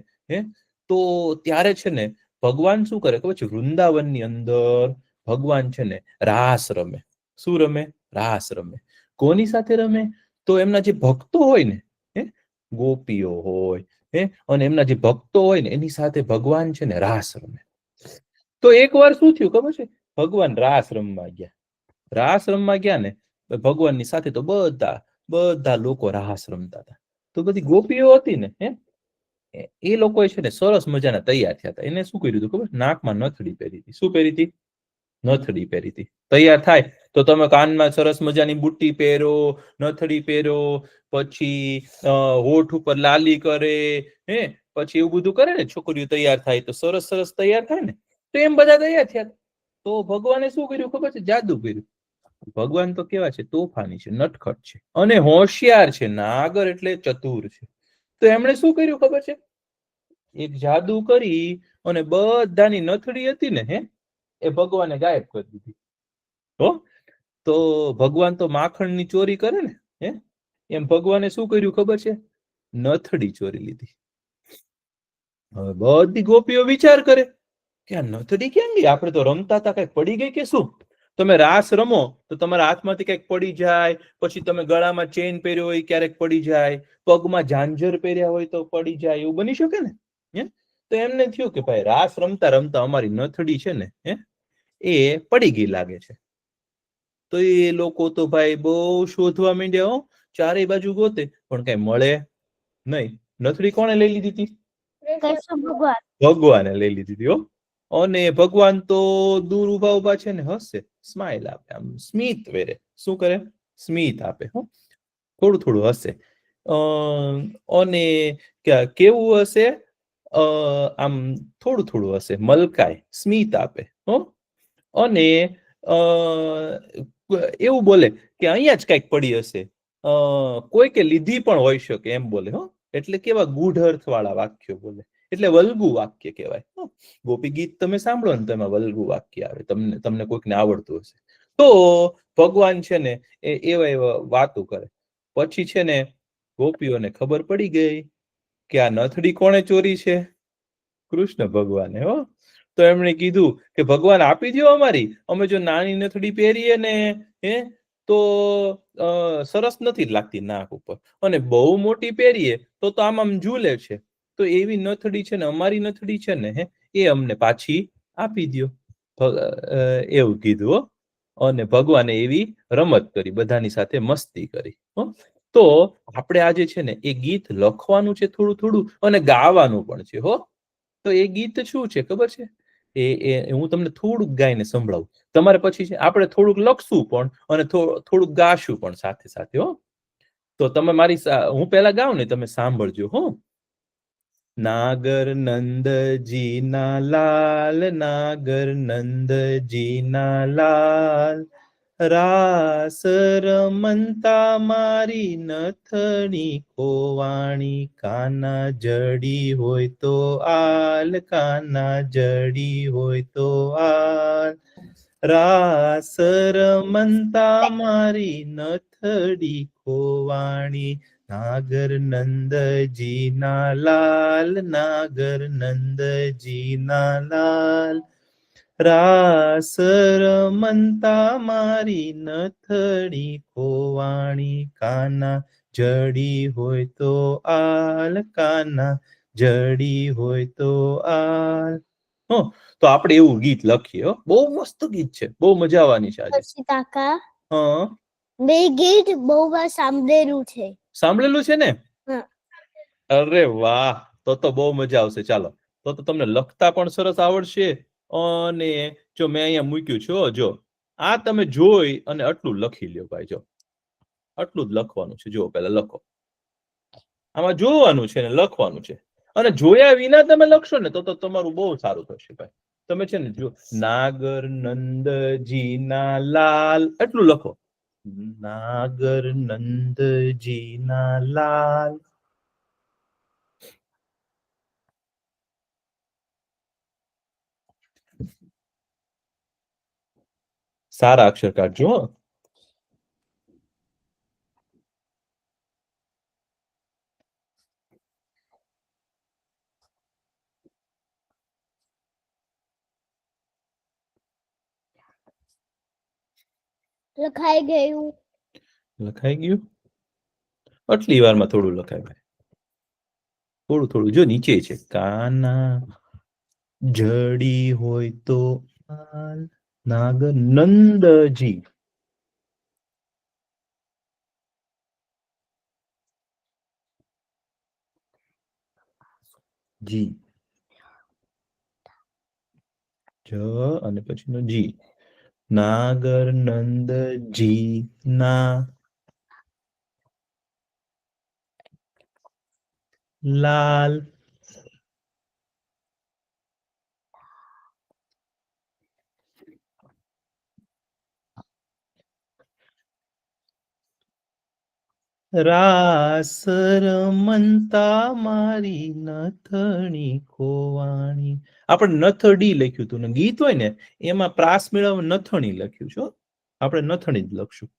તો ત્યારે છે ને ભગવાન શું કરે ખબર છે? વૃંદાવનની અંદર ભગવાન છે ને રાસ રમે. શું રમે? રાસ રમે. કોની સાથે રમે? તો એમના જે ભક્તો હોય ને, ગોપીઓ હોય, અને એમના જે ભક્તો હોય ને એની સાથે ભગવાન છે ને રાસ રમે. તો એક વાર શું થયું ખબર છે? ભગવાન રાસ રમવા ગયા. રાસ રમવા ગયા ને ભગવાનની સાથે તો બધા લોકો રાસ રમતા હતા. તો બધી ગોપીઓ હતી ને, એ લોકો છે ને સરસ મજાના તૈયાર થયા હતા. એને શું કર્યું હતું ખબર? નાકમાં નથડી પહેરી હતી. શું પહેરી હતી? નથડી પહેરી હતી. તૈયાર થાય તો તમે કાનમાં સરસ મજાની બુટ્ટી પહેરો, નથડી પહેરો, પછી હોઠ ઉપર લાલી કરે, પછી એવું બધું કરે ને, છોકરીઓ તૈયાર થાય તો સરસ સરસ તૈયાર થાય ને, તો એમ બધા તૈયાર થયા. તો ભગવાને શું કર્યું ખબર છે? જાદુ કર્યું. ભગવાન તો કેવા છે? તોફાની છે, નટખટ છે અને હોશિયાર છે. નાગર એટલે ચતુર છે. તો એમણે શું કર્યું ખબર છે? એક જાદુ કરી અને બધાની નથડી હતી ને એ ભગવાને ગાયબ કરી દીધી. હો તો ભગવાન તો માખણની ચોરી કરે ને એમ ભગવાને શું કર્યું ખબર છે? નથડી ચોરી લીધી. હવે બધી ગોપીઓ વિચાર કરે કે આ નથડી ક્યાં ગઈ? આપણે તો રમતા હતા, કઈક પડી ગઈ કે શું? તમે રાસ રમો તો તમારા હાથમાંથી કઈક પડી જાય, પછી તમે ગળામાં ચેન પહેર્યો હોય ક્યારેક પડી જાય, પગમાં ઝાંઝર પહેર્યા હોય તો પડી જાય, એવું બની શકે ને? તો એમને થયું કે ભાઈ રાસ રમતા રમતા અમારી નથડી છે ને એ પડી ગઈ લાગે છે. તો એ લોકો તો ભાઈ બહુ શોધવા માંડ્યા, ચારે બાજુ ગોતે પણ કઈ મળે નહીં. નથડી કોણે લઈ લીધી હતી? ભગવાને લઈ લીધી હતી. અને ભગવાન તો દૂર ઉભા ઉભા છે ને હસે, સ્માઈલ આપે, આમ સ્મિત વેરે. શું કરે? સ્મિત આપે. થોડું થોડું હસે. અને કેવું હશે? આમ થોડું થોડું હશે, મલકાય, સ્મિત આપે. અને એવું બોલે કે અહીંયા જ કઈક પડી હશે, કોઈ કે લીધી પણ હોઈ શકે, એમ બોલે. એટલે કેવા ગૂઢ અર્થ વાળા વાક્યો બોલે, એટલે વલ્ગુ વાક્ય કહેવાય. ગોપી ગીત તમે સાંભળો ને તો એમાં વલ્ગુ વાક્ય આવે, તમને કોઈકને આવડતું હશે તો. ભગવાન છે ને એવા વાતો કરે. પછી છે ને ગોપીઓને ખબર પડી ગઈ કે આ નથડી કોણે ચોરી છે? કૃષ્ણ ભગવાને. તો એમણે કીધું કે ભગવાન આપી દો અમારી, અમે જો નાની નથડી પહેરીએ ને તો સરસ નથી લાગતી નાક ઉપર, અને બહુ મોટી પહેરીએ તો આમ આમ ઝૂલે છે. તો એવી નથડી છે ને અમારી નથડી છે ને એ અમને પાછી આપી દો, એવું કીધું. અને ભગવાને એવી રમત કરી, બધાની સાથે મસ્તી કરી. તો આપણે આજે છે ને એ ગીત લખવાનું છે થોડું થોડું, અને ગાવાનું પણ છે. તો એ ગીત શું છે ખબર છે? હું તમને થોડુંક ગાઈને સંભળાવું. તમારે પછી છે આપણે થોડુંક લખશું પણ અને થોડુંક ગાશું પણ સાથે સાથે. તો તમે હું પેલા ગાઉં ને તમે સાંભળજો. નાગર નંદજી ના લાલ, નાગર નંદજી ના લાલ, રાસ રમંતા મારી નથણી ખોવાણી, કાના જડી હોય તો આલ, કાના જડી હોય તો આલ, રાસ રમંતા મારી નથડી ખોવાણી, નાગર નંદજી ના લાલ, નાગર નંદજી ના લાલ, રાસ રમંતા મારી નથડી ખોવાણી, કાના જડી હોય તો આલ, કાના જડી હોય તો આલ. તો આપણે એવું ગીત લખીએ. બહુ મસ્ત ગીત છે, બહુ મજા આવવાની છે આજે. કાકા બે ગીત બહુ વાર સાંભળેલું છે. સાંભળેલું છે ને? અરે વાહ, તો બહુ મજા આવશે. ચાલો, તો તમને લખતા પણ સરસ આવડશે. અને જો મેં અહીંયા મૂક્યું છે, જો આ તમે જોઈ અને આટલું લખી લ્યો ભાઈ. જો આટલું જ લખવાનું છે. જો પેલા લખો, આમાં જોવાનું છે ને લખવાનું છે. અને જોયા વિના તમે લખશો ને તો તમારું બહુ સારું થશે ભાઈ. તમે છે ને જો નાગર નંદજી ના લાલ એટલું લખો, નાગર નંદજી ના લાલ. સારા અક્ષર કાઢજો. લખાઈ ગયું. લખાઈ ગયું? આટલી વારમાં થોડું લખાય ભાઈ, થોડું થોડું. જો નીચે છે, કાના જડી હોય તો નાગર નંદજી. જી જ અને પછીનો જી. નાગર નંદજી ના લાલ. રાસ રમંતા મારી નથણી ખોવાણી. આપણે નથડી લખ્યું હતું ને ગીત હોય ને એમાં પ્રાસ મેળવ નથણી લખ્યું છે. આપણે નથણી જ લખશું.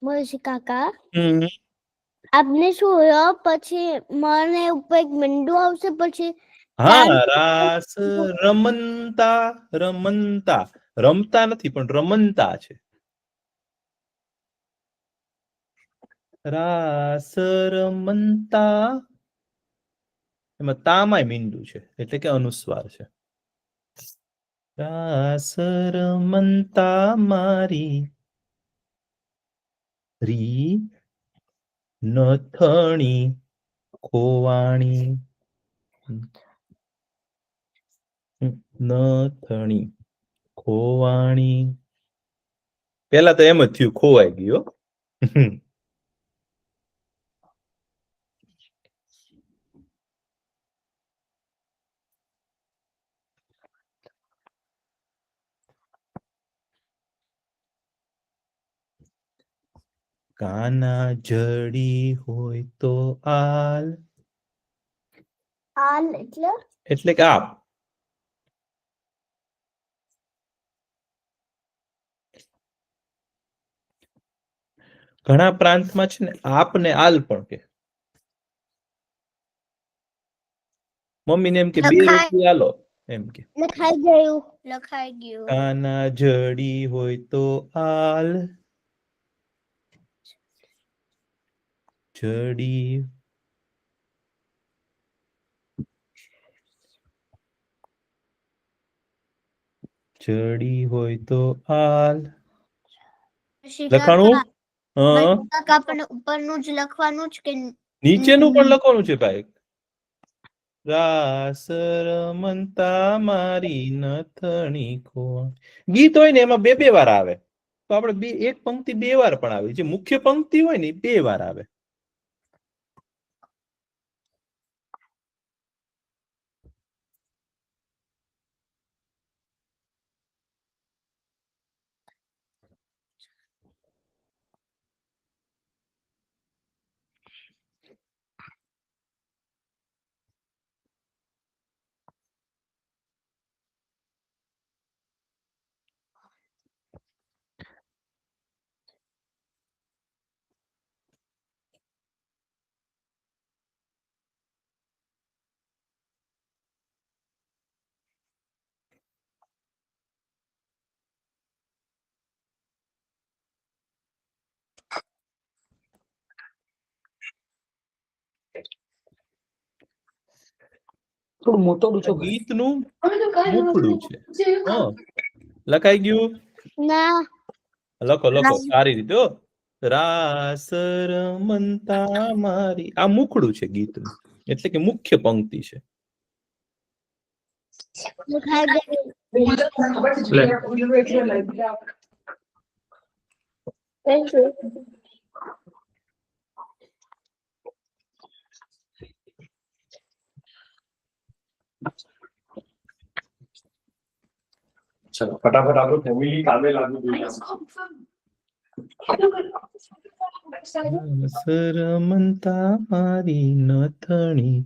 મોશી કાકા આપને શું હોય પછી મને ઉપર એક મીંડું આવશે પછી હા રાસ રમંતા રમંતા રમતા નથી પણ રમંતા છે. રાસ રમંતા એમાં તામાય મીંડું છે એટલે કે અનુસ્વાર છે. રાસ રમંતા મારી રી નથણી ખોવાણી નથણી ખોવાણી પેલા તો એમ જ થયું ખોવાઈ ગયો. કાના જડી હોય તો આલ આલ એટલે કે આપ. ઘણા પ્રાંતમાં છે ને આપ ને આલ પણ કે. મમ્મીને એમ કે 2 રોટલી આલો એમ કે. લખાઈ ગયું. કાના જડી હોય તો આલ જડી જડી હોય તો આલ લખાણું. આપણને ઉપરનું જ લખવાનું જ કે નીચેનું પણ લખવાનું છે ભાઈ. રાસ રમંતા મારી નથણી ખોવાણી ગીત હોય ને એમાં 2 વાર આવે તો આપણે એક પંક્તિ 2 વાર પણ આવે. જે મુખ્ય પંક્તિ હોય ને 2 વાર આવે. થોડું મોટું છે ગીતનું મુખડું છે. લખાઈ ગયું. ના લખો સારી રીતે. રાસ રમંતા મારી આ મુખડું છે ગીતનું એટલે કે મુખ્ય પંક્તિ છે. ચલો ફટાફટ આપણું ફેમિલી કામે લાગુ જોઈએ. રમંતા મારી નથણી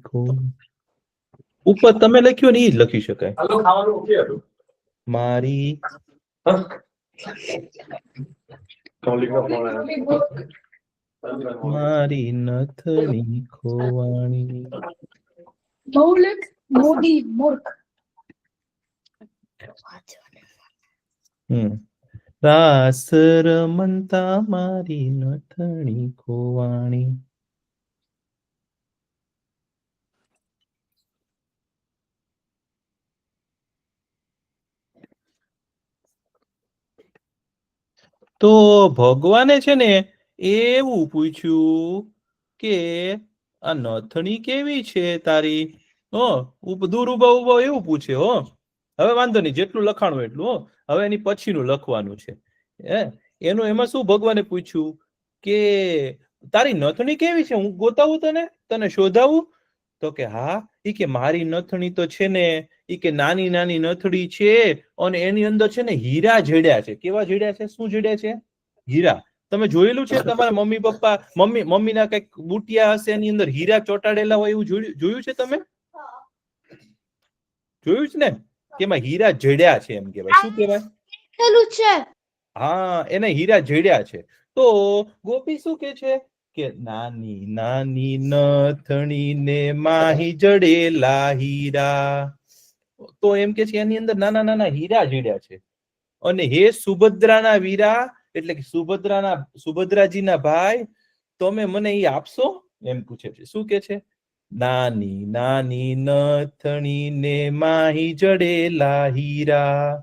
ઉપર તમે લખ્યું ને એ જ લખી શકાય. ખાવાનું ઓકે હતું મારી મારી નથણી ખોવાણી. મોદી મૂર્ખ. રાસ રમંતા મારી નથણી ખોવાણી. તો ભગવાને છે ને એવું પૂછ્યું કે આ નથણી કેવી છે તારી. દૂર ઉભા એવું પૂછે. હવે વાંધો નહીં જેટલું લખાણું એટલું. હવે એની પછીનું લખવાનું છે. એનું એમાં શું ભગવાને પૂછ્યું કે તારી નથણી કેવી છે, હું ગોતાવું તને, તને શોધાવું? તો કે હા. ઈ કે મારી નથણી તો છે ને, ઈ કે નાની નાની નથડી છે અને એની અંદર છે ને હીરા જડ્યા છે. કેવા જડ્યા છે? શું જડ્યા છે? હીરા. તમે જોયેલું છે તમારા મમ્મી પપ્પા મમ્મીના કઈક બુટિયા હશે એની અંદર હીરા ચોટાડેલા હોય એવું જોયું છે તમે? જોયું છે ને કે એમાં હીરા જડ્યા છે એમ કહેવાય. શું કહેવાય? છે. હા, એને હીરા જડ્યા છે. તો ગોપી શું કે છે કે નાની નાની નથણી ને માહી જડેલા હીરા. તો એમ કે છે એની અંદર નાના નાના હીરા જડ્યા છે. અને હે સુભદ્રાના વીરા, એટલે કે સુભદ્રાજીના ભાઈ, તમે મને ઈ આપશો? એમ પૂછે છે. શું કે છે? નાની નાની નથણી ને માહી જડેલા હીરા,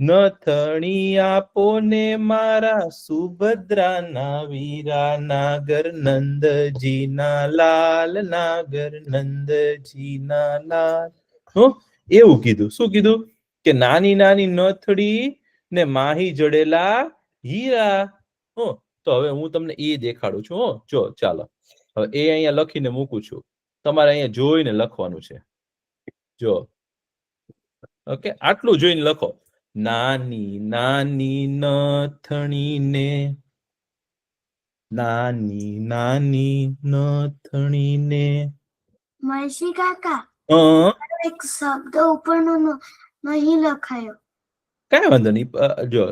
નથણી આપો ને મારા સુભદ્રાના વીરા, નાગર નંદજીના લાલ, નાગર નંદજીના લાલ. એવું કીધું. શું કીધું? કે નાની નાની નથડી ને માહી જડેલા હીરા. તો હવે હું તમને એ દેખાડું છું. જો ચાલો હવે એ અહીંયા લખીને મૂકું છું, તમારે અહીંયા જોઈને લખવાનું છે. જો ઓકે, આટલું જોઈને લખો. નાની નાની નથણી ને, નાની નાની નથણી ને. મહેશી કાકા, હા, એક શબ્દ ઉપરનો નહીં લખાયો. કઈ વાંધો નહીં. જો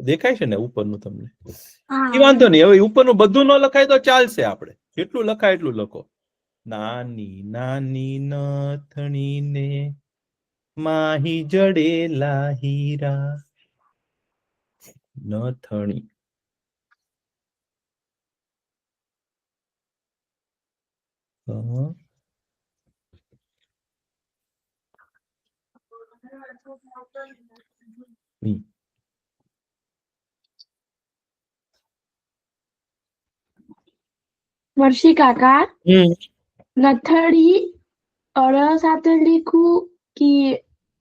દેખાય છે ને ઉપરનું તમને? હા. એ વાંધો નહીં. હવે ઉપરનું બધું ન લખાય તો ચાલશે. આપણે જેટલું લખાય એટલું લખો. નાની નાની નથણી ને માહી જડેલા હીરા, નથણી. વર્ષી કાકા, નથડી અળ સાથે લીખું કે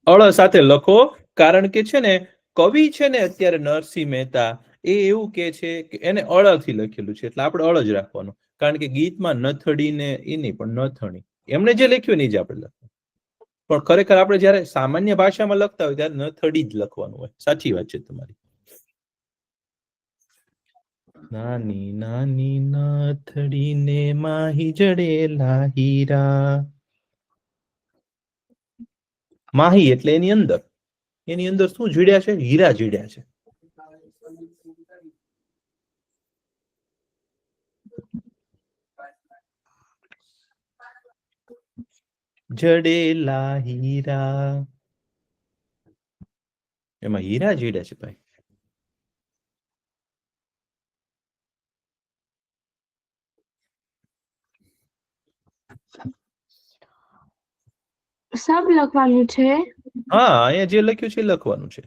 અળ સાથે લખો, કારણ કે છે ને કવિ છે ને અત્યારે નરસિંહ મહેતા, એ એવું કે છે કે એને અળથી લખેલું છે, એટલે આપણે અળ જ રાખવાનું. કારણ કે ગીતમાં નથડી ને એ નહીં, પણ નથણી એમને જે લખ્યું ને એ જ આપણે લખવાનું. પણ ખરેખર આપણે જયારે સામાન્ય ભાષામાં લખતા હોય ત્યારે નથડી જ લખવાનું હોય. સાચી વાત છે તમારી. નાની નાની નથડી ને માહી જડેલા હીરા. માહી એટલે એની અંદર શું જડ્યા છે? હીરા જડ્યા છે. જડેલા હીરા, એમાં હીરા જડ્યા છે ભાઈ. સબ લખવાનું છે. હા, અહીંયા જે લખ્યું છે એ લખવાનું છે.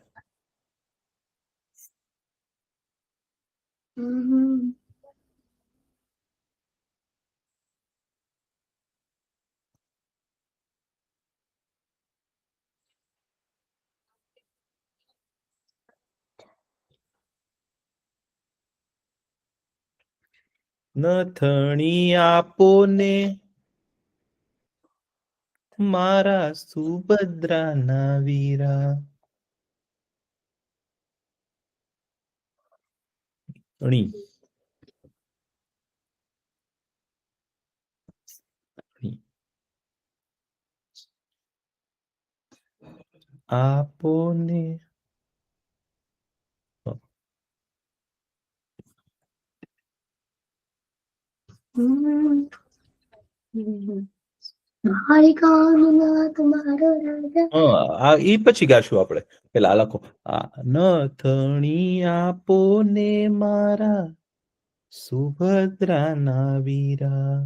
નથણી આપો ને મારા સુભદ્રાના વીરા. આપો ને ઈ પછી ગાશું આપણે. પેલા લખો. નથણી આપો ને મારા સુભદ્રાના વીરા.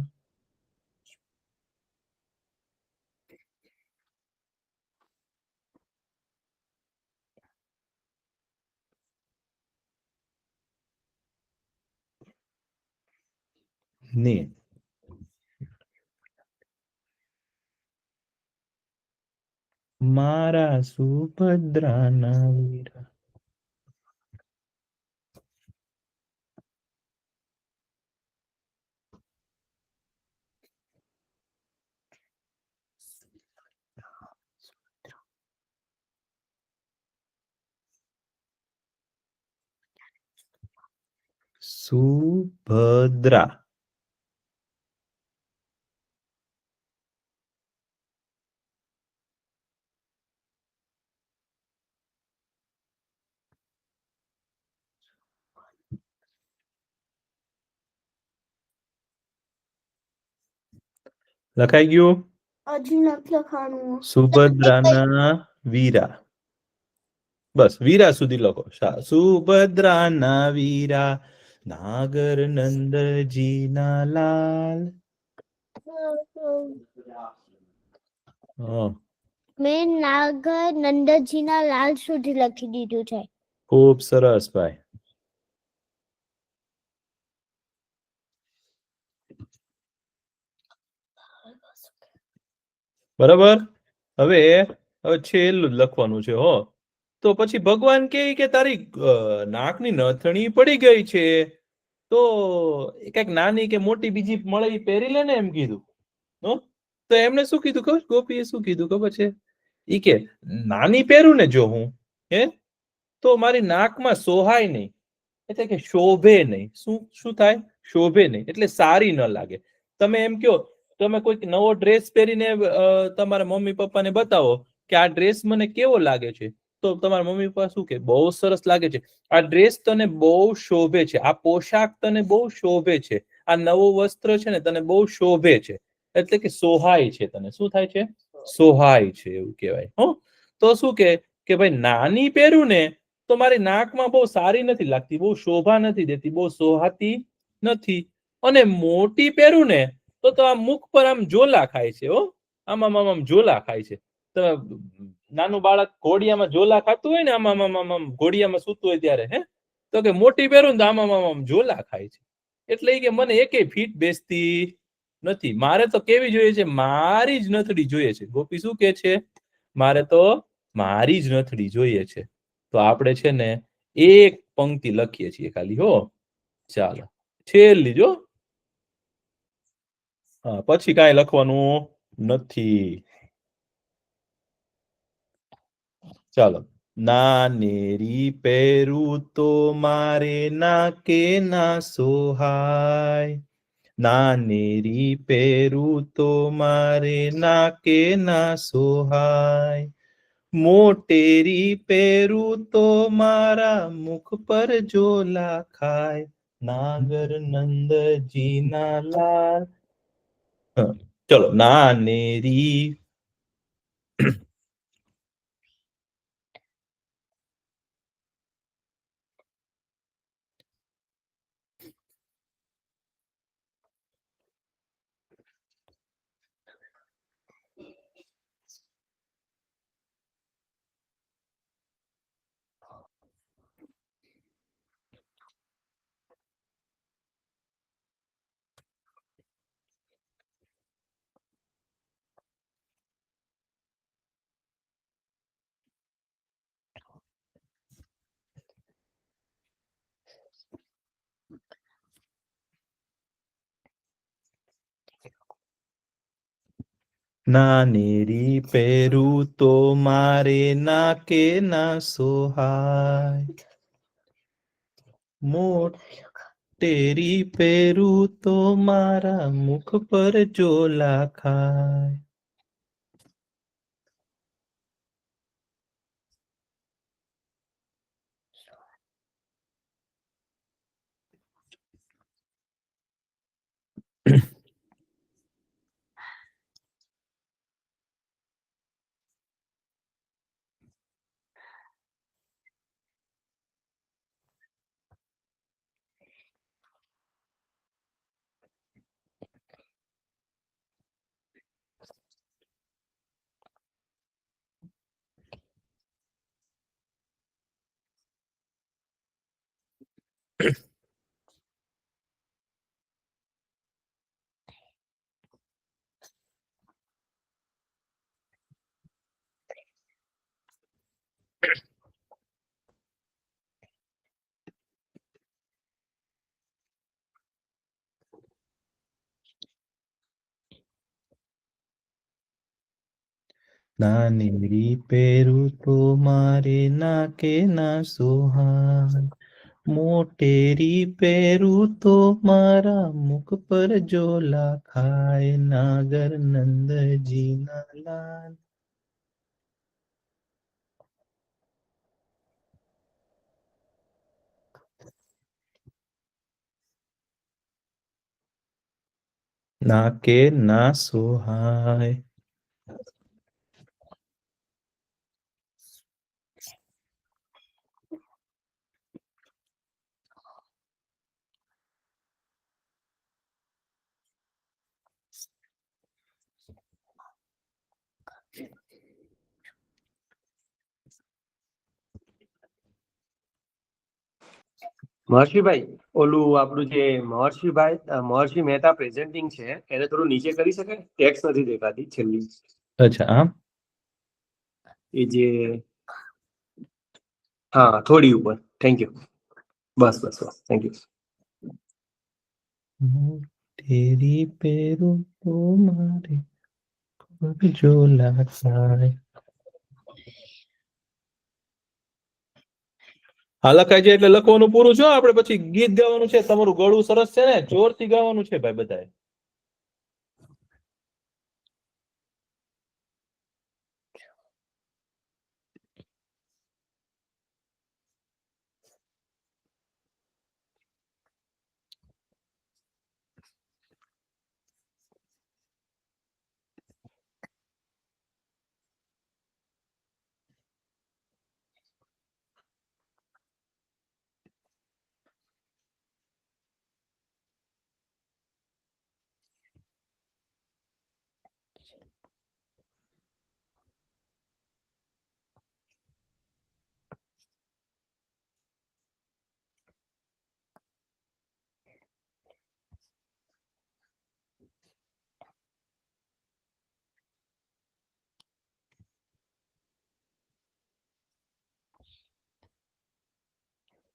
ને મારા સુભદ્રાના વીરા. સુભદ્રા. લખાઈ ગયું? હજી નથી લખવાનું. સુભદ્રાના વીરા. બસ વીરા સુધી લખો. સુભદ્રાના વીરા, નાગર નંદજીના લાલ. મેં નાગર નંદજીના લાલ સુધી લખી દીધું છે. ખૂબ સરસ ભાઈ. બરાબર. હવે છેલ્લું જ લખવાનું છે હો. તો પછી ભગવાન કે તારી નાકની નથણી પડી ગઈ છે, તો કઈક નાની કે મોટી બીજી મળે ઈ પહેરી લે ને એમ કીધું. તો એમને શું કીધું ખબર? ગોપીએ શું કીધું ખબર છે? ઈ કે નાની પહેરું ને જો હું, તો મારી નાકમાં સોહાય નહીં, એટલે કે શોભે નહીં. શું થાય? શોભે નહીં એટલે સારી ન લાગે. તમે એમ કયો, તમે કોઈક નવો ડ્રેસ પહેરીને તમારા મમ્મી પપ્પાને બતાવો કે આ ડ્રેસ મને કેવો લાગે છે, તો તમારા મમ્મી પપ્પા શું કે? બહુ સરસ લાગે છે, આ ડ્રેસ તને બહુ શોભે છે, આ પોશાક તને બહુ શોભે છે, આ નવો વસ્ત્ર છે ને તને બહુ શોભે છે. એટલે કે સોહાય છે તને. શું થાય છે? સોહાય છે એવું કહેવાય. તો શું કે ભાઈ નાની પહેરું ને તો મારી નાકમાં બહુ સારી નથી લાગતી, બહુ શોભા નથી દેતી, બહુ સોહાતી નથી. અને મોટી પહેરું ને તો આ મુખ પર આમ ઝોલા ખાય છે. આમ ઝોલા ખાય છે. નાનું બાળક ઘોડિયામાં ઝોલા ખાતું હોય ને, આમ ઘોડિયામાં સૂતું હોય ત્યારે, તો કે મોટી પહેરું ને તો આમ ઝોલા ખાય છે. એટલે કે મને એકેય ફીટ બેસતી નથી, મારે તો કેવી જોઈએ છે? મારી જ નથડી જોઈએ છે. ગોપી શું કે છે? મારે તો મારી જ નથડી જોઈએ છે. તો આપણે છે ને એક પંક્તિ લખીએ છીએ ખાલી. ચાલો છેલ્લી જો. પછી કાંઈ લખવાનું નથી. ચાલો. નાનેરી પહેરું તો મારે નાકે ના સોહાય, નાનેરી પહેરું તો મારે નાકે ના સોહાય, મોટેરી પહેરું તો મારા મુખ પર ઝોલા ખાય, નાગર નંદજીના લાલ. ચલો. નાનેરી નાનેરી પહેરું તો મારે નાકે ના સોહાય, મોટેરી પહેરું તો મારા મુખ પર ઝોલા ખાય. નાનેરી પહેરું તો મારે નાકે ના સોહાય, મોટેરી પહેરું તો મારા મુખ પર જોલા ખાય, નાગર નંદજીના લાલ. ના કે ના સોહાય. મહર્ષિભાઈ, ઓલું આપણું જે મહર્ષિ મહેતા પ્રેઝન્ટિંગ છે એને થોડું નીચે કરી શકાય? ટેક્સ નથી દેખાતી છેલ્લી. અચ્છા, આમ એ જે હા થોડી ઉપર. Thank you. બસ બસ બસ, થેન્ક યુ. મોટેરી પહેરું તો મારે મુખ પર જોલા ખાય. હા, લખાય છે એટલે લખવાનું પૂરું છો. આપણે પછી ગીત ગાવાનું છે. તમારું ગળું સરસ છે ને, જોરથી ગાવાનું છે ભાઈ બધાએ.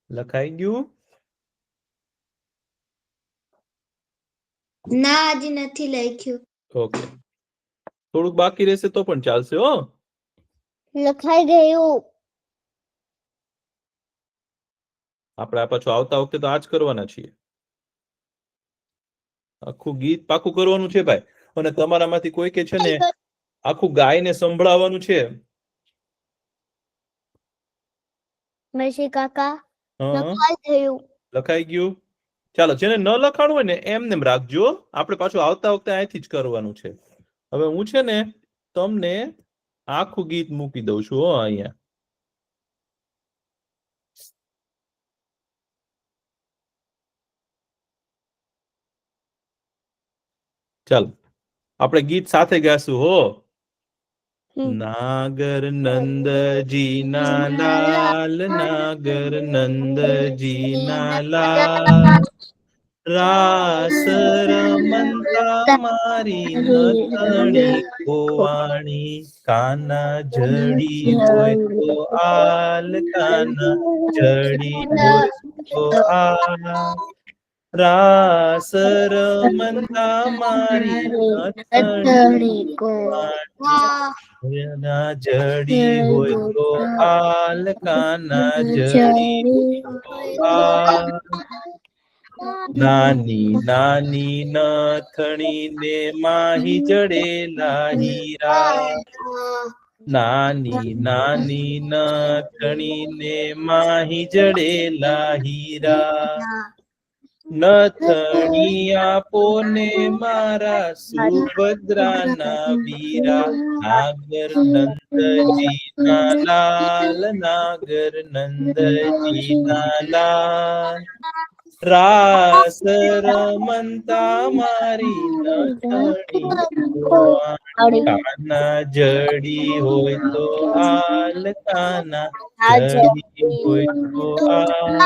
લખાઈ ગયું? ના, હજી નથી લખ્યું. ઓકે, થોડુંક બાકી રહેશે તો પણ ચાલશે. હો, લખાઈ ગયું. આપણે આ પાછું આવતા વખતે તો આ જ કરવાના છીએ. આખું ગીત પાકું કરવાનું છે ભાઈ. અને તમારામાંથી કોઈ કે છે ને આખું ગાયને સંભળાવવાનું છે. મહેશી કાકા, હા, લખાઈ ગયું. લખાઈ ગયું. ચાલો, જેને ન લખાણું હોય ને એમને રાખજો. આપણે પાછું આવતા વખતે અહીંથી જ કરવાનું છે. હવે હું છે ને તમને આખું ગીત મૂકી દઉં છું. હો, અહીંયા ચાલો આપણે ગીત સાથે ગાશું. હો, નાગર નંદજીના લાલ, નાગર નંદજીના લાલ, રાસ રમંતા મારી નથણી કોવાણી, કાના જડી હોય તો આલ, કાના જડી હોય તો આલ, રાસ રમંતા મારી નથણી કોવાણી, કાના જડી હોય તો આલ, કાના જડી હોય તો આલ. નાની નાની નથણી ને માહી જડેલા હીરા, નાની નાની નથણી ને માહી જડેલા હીરા, નથણી આપો ને મારા સુભદ્રાના વીરા, નાગર નંદજીના લાલ, નાગર નંદજીના લાલ, રાસ રમંતા મારી નથણી કોવાણી, કાના જડી હોય તો આલ, કાના જડી હોય તો આલ,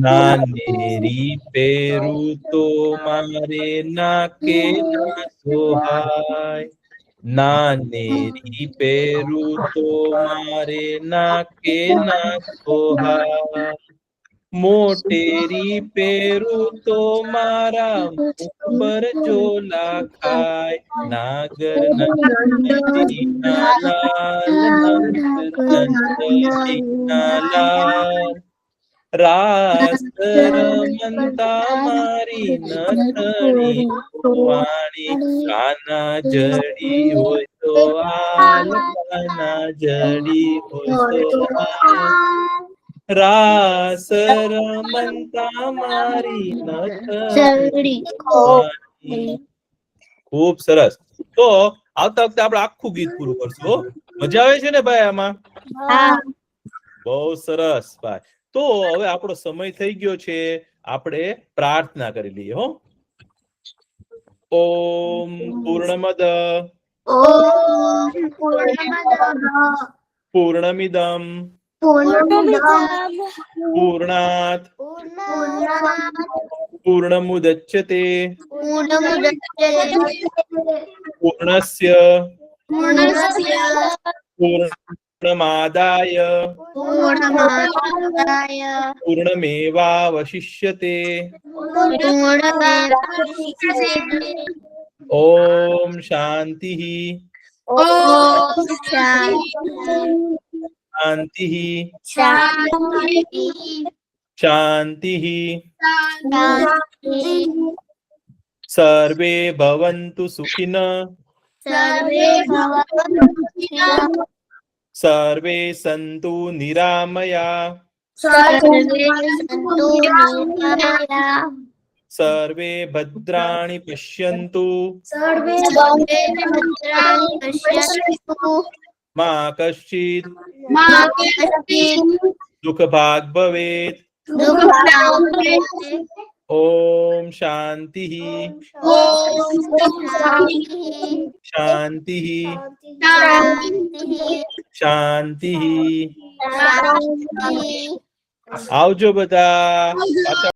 નાનેરી પહેરું તો મારે નાકે ના સોહાય, નાનેરી પહેરું તો મારે નાકે ના સોહાય, મોટેરી પહેરું તો મારા મુખ પર જોલા ખાય, નાગર નંદજીના લાલ, નાગર નંદજીના લાલ, રાસ રમતા મારી નથણી વાણી કાના જડી હોય તો આલ કાના જડી હોય તો આલ રાસ રમતા મારી નથણી વાણી. ખૂબ સરસ. તો આવતા વખતે આપણે આખું ગીત પૂરું કરશું હો. મજા આવે છે ને ભાઈ આમાં? બહુ સરસ ભાઈ. તો હવે આપણો સમય થઈ ગયો છે, આપણે પ્રાર્થના કરી લઈએ હો. ઓમ પૂર્ણમદ પૂર્ણમિદમ પૂર્ણાત પૂર્ણમુદચ્યતે પૂર્ણસ્ય પૂર્ણમાદાય પૂર્ણમેવાવશિષ્યતે. ઓમ શાંતિ શાંતિ શાંતિ. સર્વે ભવन्तु સુખિનઃ સર્વે સन्तु નિરામયા સર્વે ભદ્રાણિ પશ્યन्तુ મા કશ્ચિત દુઃખભાગ ભવેત. ઓમ શાંતિ શાંતિ શાંતિ. આવજો બધા.